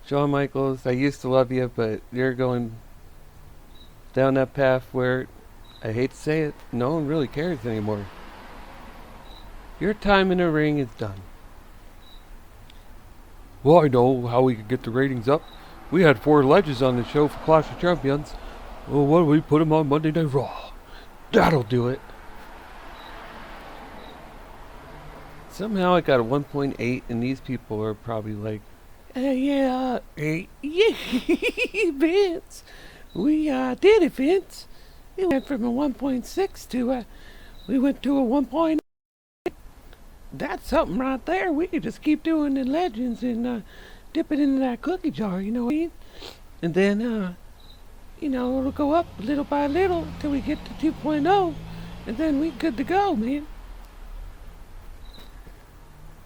Shawn Michaels, I used to love you, but you're going down that path where, I hate to say it, no one really cares anymore. Your time in the ring is done. Well, I know how we could get the ratings up. We had 4 legends on the show for Clash of Champions. Well, why don't we put them on Monday Night Raw? That'll do it. Somehow I got a 1.8, and these people are probably like, yeah, Vince. We did it, Vince. We went from a 1.6 to we went to a 1.8. That's something right there. We could just keep doing the legends and dip it into that cookie jar, you know what I mean? And then, it'll go up little by little till we get to 2.0, and then we good to go, man.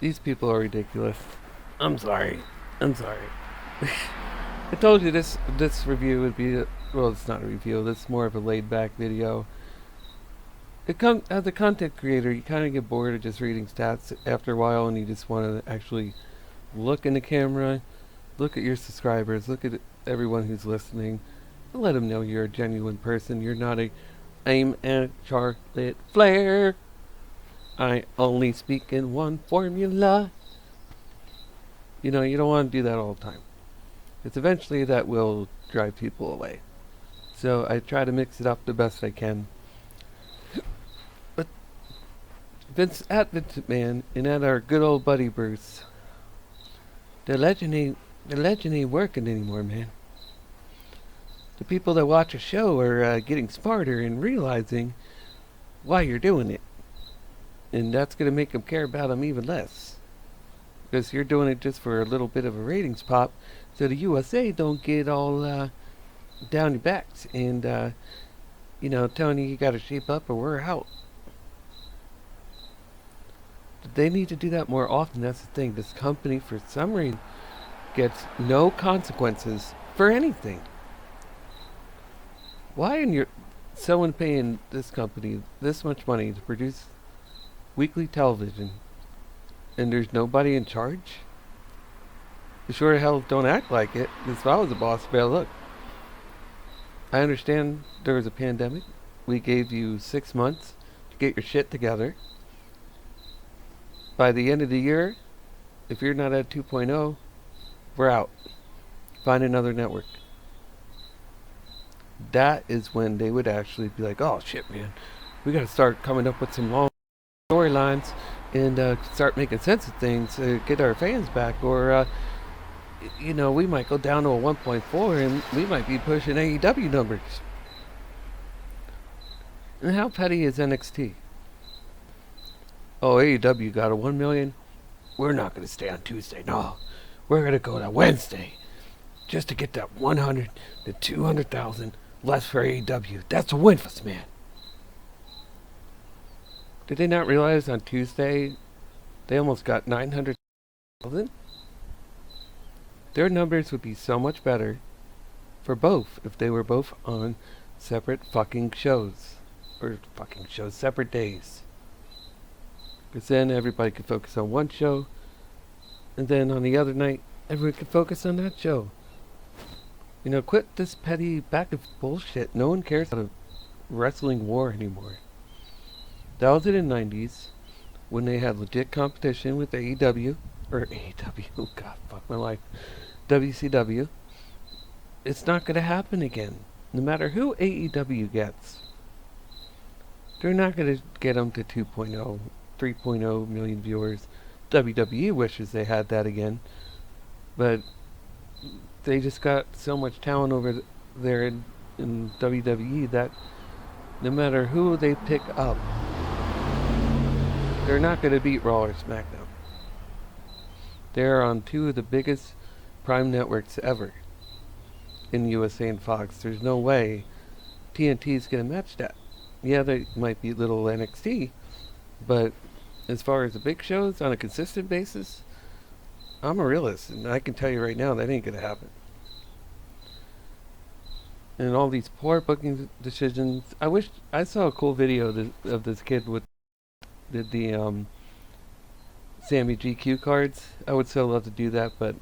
These people are ridiculous. I'm sorry. I told you this review would be, well, it's not a review. It's more of a laid-back video. As a content creator, you kind of get bored of just reading stats after a while, and you just want to actually look in the camera, look at your subscribers, look at everyone who's listening, and let them know you're a genuine person. You're not I'm a Charlotte Flair. I only speak in one formula. You don't want to do that all the time. Because eventually that will drive people away. So I try to mix it up the best I can. But Vince McMahon and at our good old buddy Bruce, the legend ain't working anymore, man. The people that watch a show are getting smarter and realizing why you're doing it. And that's going to make them care about them even less. Because you're doing it just for a little bit of a ratings pop, so the USA don't get all down your backs and, telling you got to shape up or we're out. They need to do that more often. That's the thing. This company, for some reason, gets no consequences for anything. Why is someone paying this company this much money to produce weekly television and there's nobody in charge? You sure the hell don't act like it. If I was a boss, look, I understand there was a pandemic. We gave you 6 months to get your shit together. By the end of the year, if you're not at 2.0, we're out. Find another network. that is when they would actually be like, oh shit, man, we got to start coming up with some long storylines and start making sense of things, get our fans back, or we might go down to a 1.4 and we might be pushing AEW numbers. And how petty is NXT? Oh, AEW got a 1 million. We're not going to stay on Tuesday. No, we're going to go to Wednesday just to get that 100 to 200,000 less for AEW. That's a win for us, man. Did they not realize on Tuesday they almost got 900,000? Their numbers would be so much better for both if they were both on separate fucking shows. Or fucking shows, separate days. Because then everybody could focus on one show, and then on the other night, everyone could focus on that show. Quit this petty back and bullshit. No one cares about a wrestling war anymore. That was in the 90s, when they had legit competition with AEW, or AEW, oh god, fuck my life, WCW. It's not going to happen again, no matter who AEW gets. They're not going to get them to 2.0, 3.0 million viewers. WWE wishes they had that again, but they just got so much talent over there in WWE that no matter who they pick up, they're not going to beat Raw or SmackDown. They're on two of the biggest prime networks ever in USA and Fox. There's no way TNT is going to match that. Yeah, they might be little NXT, but as far as the big shows on a consistent basis, I'm a realist, and I can tell you right now that ain't going to happen. And all these poor booking decisions. I saw a cool video of this kid with the Sammy GQ cards. I would so love to do that, but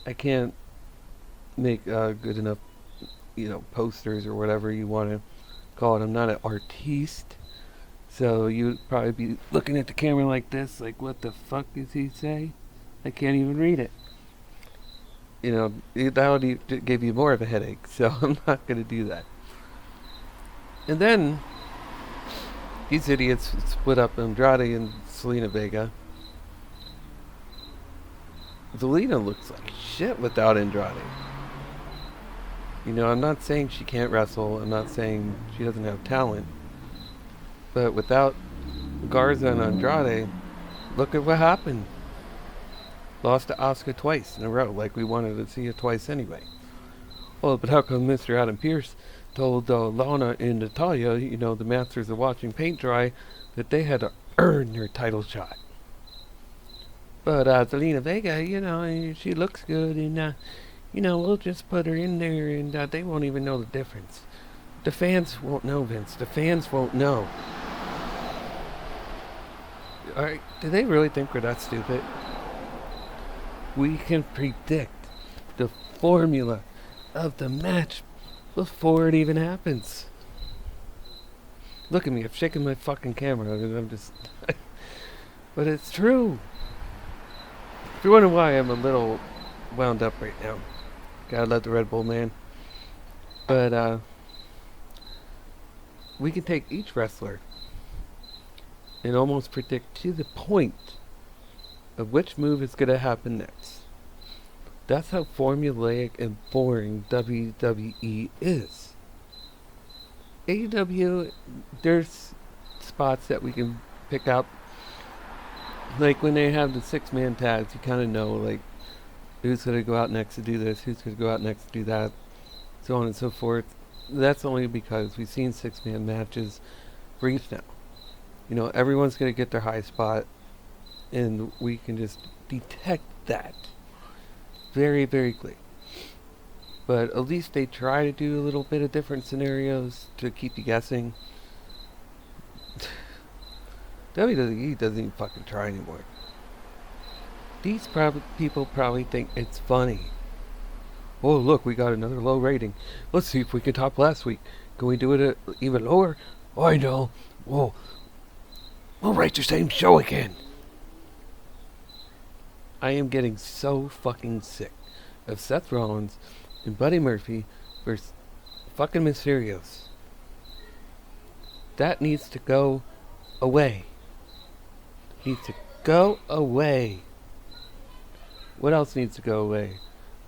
I can't make good enough, posters or whatever you want to call it. I'm not an artiste, so you'd probably be looking at the camera like this, like, what the fuck does he say? I can't even read it. That would give you more of a headache, so I'm not going to do that. And then these idiots split up Andrade and Zelina Vega. Zelina looks like shit without Andrade. I'm not saying she can't wrestle. I'm not saying she doesn't have talent. But without Garza and Andrade, look at what happened. Lost to Asuka twice in a row, like we wanted to see it twice anyway. Well, but how come Mr. Adam Pearce told Lana and Natalya, the masters of watching paint dry, that they had to earn their title shot? But Zelina Vega, she looks good, and we'll just put her in there, and they won't even know the difference. The fans won't know, Vince. The fans won't know. Alright, do they really think we're that stupid? We can predict the formula of the match before it even happens. Look at me, I'm shaking my fucking camera, and I'm just... But it's true. If you wonder why I'm a little wound up right now, gotta love the Red Bull, man. But, we can take each wrestler and almost predict to the point of which move is going to happen next. That's how formulaic and boring WWE is. AEW, there's spots that we can pick up. Like when they have the 6-man tags, you kind of know, like, who's going to go out next to do this, who's going to go out next to do that, so on and so forth. That's only because we've seen 6-man matches for each now. Everyone's going to get their high spot, and we can just detect that very, very quickly. But at least they try to do a little bit of different scenarios to keep you guessing. WWE doesn't even fucking try anymore. These people probably think it's funny. Oh, look, we got another low rating. Let's see if we can top last week. Can we do it even lower? Oh, I know. We'll write the same show again. I am getting so fucking sick of Seth Rollins and Buddy Murphy versus fucking Mysterios. That needs to go away. Needs to go away. What else needs to go away?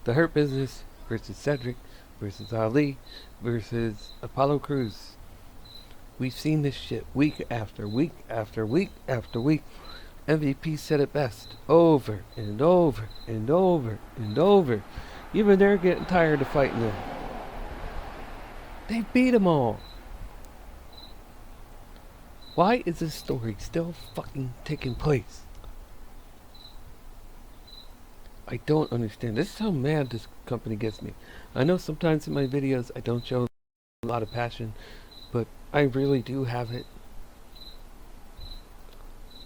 The Hurt Business versus Cedric versus Ali versus Apollo Crews. We've seen this shit week after week after week after week. MVP said it best. Over and over and over and over. Even they're getting tired of fighting them. They beat them all. Why is this story still fucking taking place? I don't understand. This is how mad this company gets me. I know sometimes in my videos I don't show a lot of passion, but I really do have it.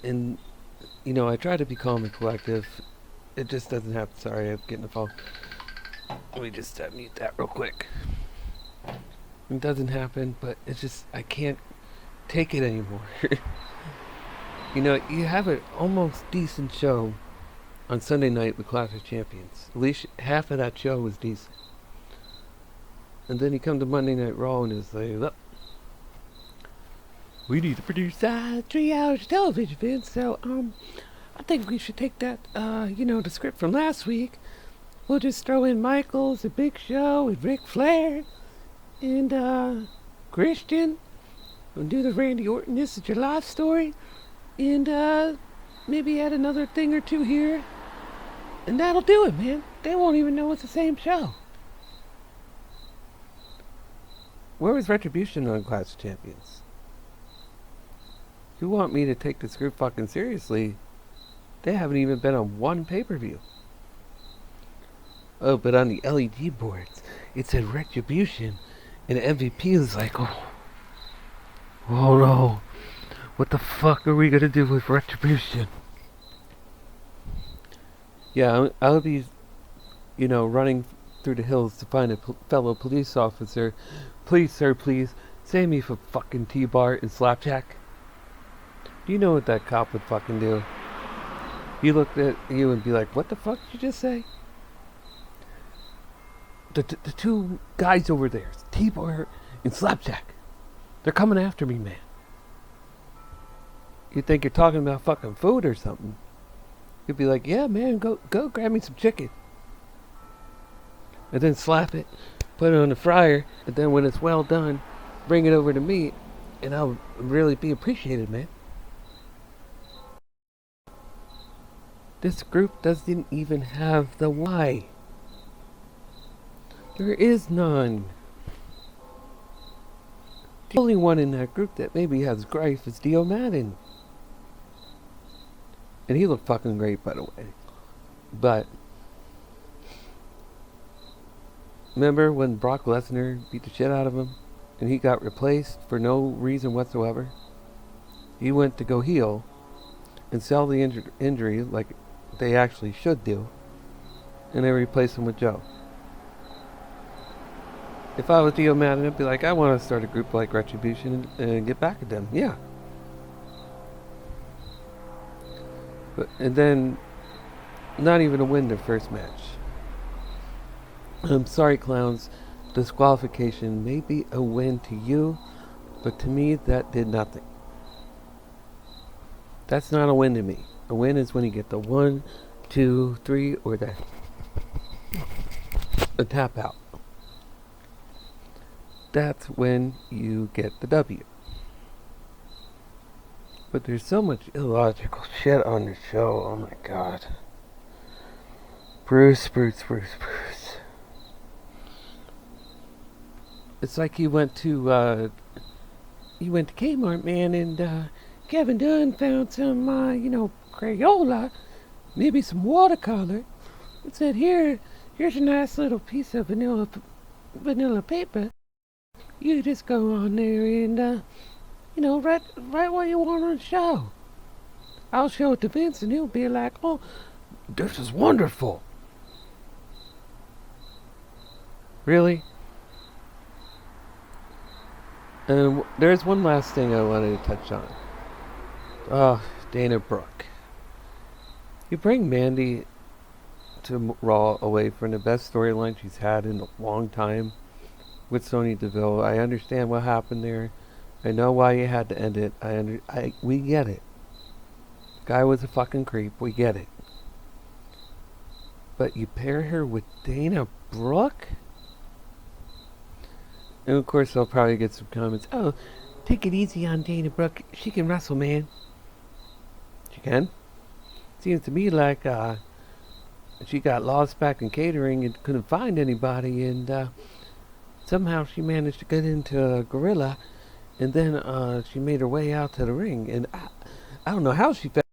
And, you know, I try to be calm and collective. It just doesn't happen. Sorry, I'm getting a phone. Let me just mute that real quick. It doesn't happen, but it's just, I can't take it anymore. You know, you have an almost decent show on Sunday night with Clash of Champions. At least half of that show was decent. And then you come to Monday Night Raw and it's like, look, we need to produce 3 hours of television, Vince. So, I think we should take that, the script from last week. We'll just throw in Michaels, The Big Show, and Ric Flair, and, Christian. We'll do the Randy Orton, This Is Your Life story. And, maybe add another thing or two here. And that'll do it, man. They won't even know it's the same show. Where was Retribution on Clash of Champions? You want me to take this group fucking seriously? They haven't even been on one pay-per-view. Oh, but on the LED boards, it said Retribution, and MVP is like, oh no, what the fuck are we gonna do with Retribution? Yeah, I'll be, running through the hills to find a fellow police officer. Please, sir, please, save me from fucking T-Bar and Slapjack. Do you know what that cop would fucking do? He looked at you and be like, what the fuck did you just say? The two guys over there, T-Bar and Slapjack, they're coming after me, man. You think you're talking about fucking food or something? You'd be like, yeah, man, go grab me some chicken. And then slap it, put it on the fryer, and then when it's well done, bring it over to me, and I'll really be appreciated, man. This group doesn't even have the why. There is none. The only one in that group that maybe has grief is Dio Madden. And he looked fucking great, by the way. But remember when Brock Lesnar beat the shit out of him and he got replaced for no reason whatsoever? He went to go heel and sell the injury like they actually should do, and they replaced him with Joe. If I was Dio Madden, I'd be like, I want to start a group like Retribution and get back at them. Yeah. And then, not even to win their first match. I'm sorry, clowns. Disqualification may be a win to you, but to me, that did nothing. That's not a win to me. A win is when you get the 1, 2, 3, or the tap out. That's when you get the W. But there's so much illogical shit on the show. Oh my god. Bruce. It's like he went to Kmart, man, and Kevin Dunn found some, Crayola, maybe some watercolor, and said, here's a nice little piece of vanilla paper. You just go on there and, write what you want on the show. I'll show it to Vince and he'll be like, oh, this is wonderful. Really? And there's one last thing I wanted to touch on. Oh, Dana Brooke. You bring Mandy to Raw away from the best storyline she's had in a long time. with Sonya Deville. I understand what happened there. I know why you had to end it. We get it. Guy was a fucking creep. We get it. But you pair her with Dana Brooke? And of course, I'll probably get some comments. Oh, take it easy on Dana Brooke. She can wrestle, man. She can? Seems to me like she got lost back in catering and couldn't find anybody, and somehow she managed to get into Gorilla, and then she made her way out to the ring. And I don't know how she found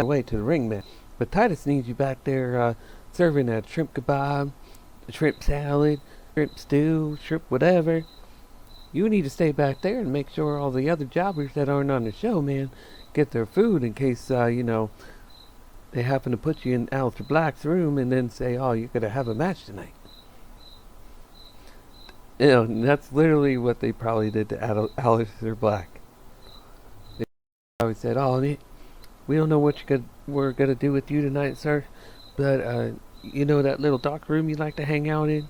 her way to the ring, man. But Titus needs you back there serving that shrimp kebab, shrimp salad, shrimp stew, shrimp whatever. You need to stay back there and make sure all the other jobbers that aren't on the show, man, get their food in case, they happen to put you in Aleister Black's room and then say, oh, you're going to have a match tonight. That's literally what they probably did to Aleister Black. They always said, oh, we don't know what we're going to do with you tonight, sir, but, that little dark room you like to hang out in?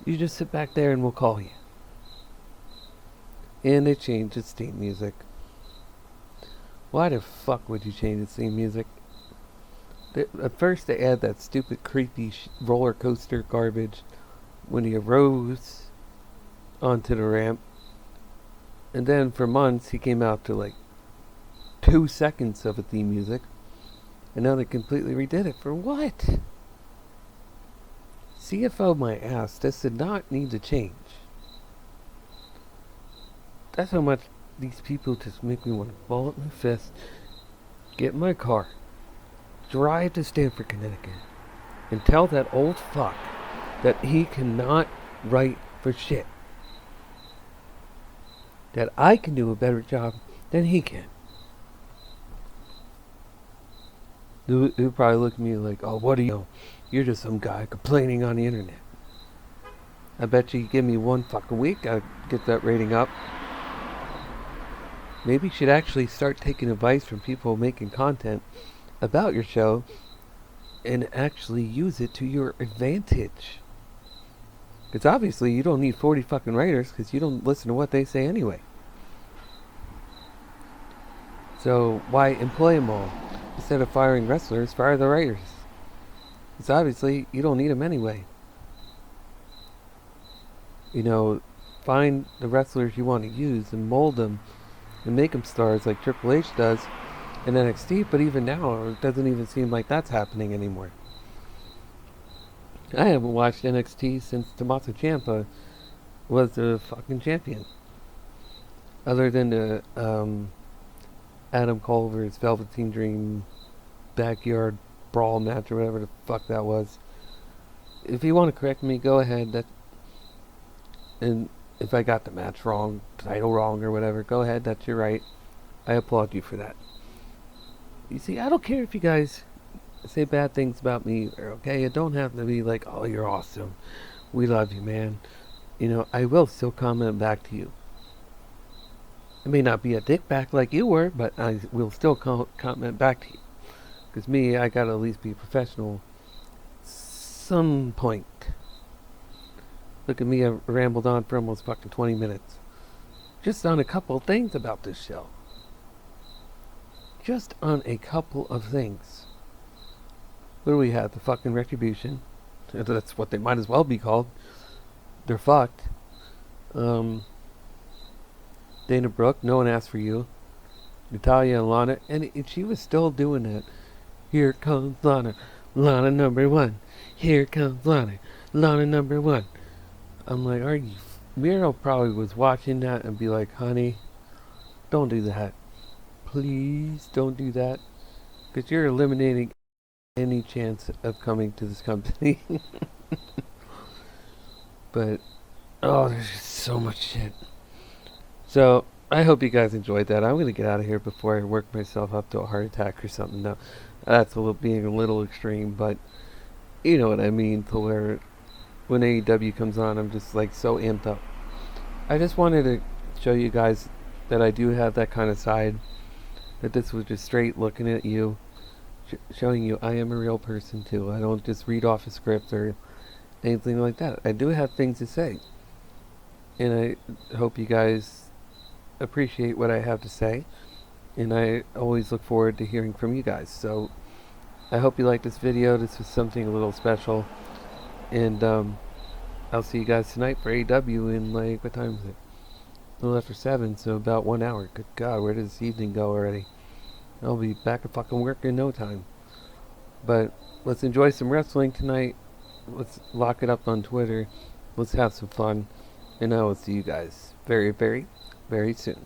You just sit back there and we'll call you. And they changed its theme music. Why the fuck would you change its theme music? At first they add that stupid creepy roller coaster garbage when he arose onto the ramp. And then for months he came out to like 2 seconds of a theme music. And now they completely redid it. For what? CFO my ass. This did not need to change. That's how much these people just make me want to ball up my fist, get in my car, drive to Stamford, Connecticut, and tell that old fuck that he cannot write for shit. That I can do a better job than he can. He'll probably look at me like, oh, what do you know? You're just some guy complaining on the internet. I bet you give me 1 fucking week, I'll get that rating up. Maybe you should actually start taking advice from people making content about your show and actually use it to your advantage. Because obviously you don't need 40 fucking writers because you don't listen to what they say anyway. So why employ them all? Instead of firing wrestlers, fire the writers. Because obviously you don't need them anyway. Find the wrestlers you want to use and mold them and make them stars like Triple H does in NXT, but even now it doesn't even seem like that's happening anymore. I haven't watched NXT since Tommaso Ciampa was the fucking champion. Other than the Adam Culver's Velveteen Dream backyard brawl match or whatever the fuck that was. If you want to correct me, go ahead. And if I got the match wrong, title wrong or whatever, go ahead, that's your right. I applaud you for that. You see, I don't care if you guys say bad things about me either, okay? It don't have to be like, oh, you're awesome. We love you, man. I will still comment back to you. I may not be a dick back like you were, but I will still comment back to you. Because me, I gotta at least be professional some point. Look at me, I rambled on for almost fucking 20 minutes. Just on a couple of things about this show. Just on a couple of things. What do we have? The fucking Retribution. That's what they might as well be called. They're fucked. Dana Brooke, no one asked for you. Natalya and Lana, and she was still doing that. Here comes Lana. Lana number 1. Here comes Lana. Lana number 1. I'm like, are you... Miro probably was watching that and be like, honey, don't do that. Please don't do that. Because you're eliminating any chance of coming to this company. But, there's just so much shit. So, I hope you guys enjoyed that. I'm going to get out of here before I work myself up to a heart attack or something. No, that's being a little extreme, but you know what I mean, to where when AEW comes on, I'm just like so amped up. I just wanted to show you guys that I do have that kind of side. That this was just straight looking at you, showing you I am a real person too. I don't just read off a script or anything like that. I do have things to say. and I hope you guys appreciate what I have to say. And I always look forward to hearing from you guys. So I hope you liked this video. This was something a little special. And I'll see you guys tonight for AW in, like, what time is it? A little after 7, so about 1 hour. Good God, where did this evening go already? I'll be back at fucking work in no time. But let's enjoy some wrestling tonight. Let's lock it up on Twitter. Let's have some fun. And I will see you guys very, very, very soon.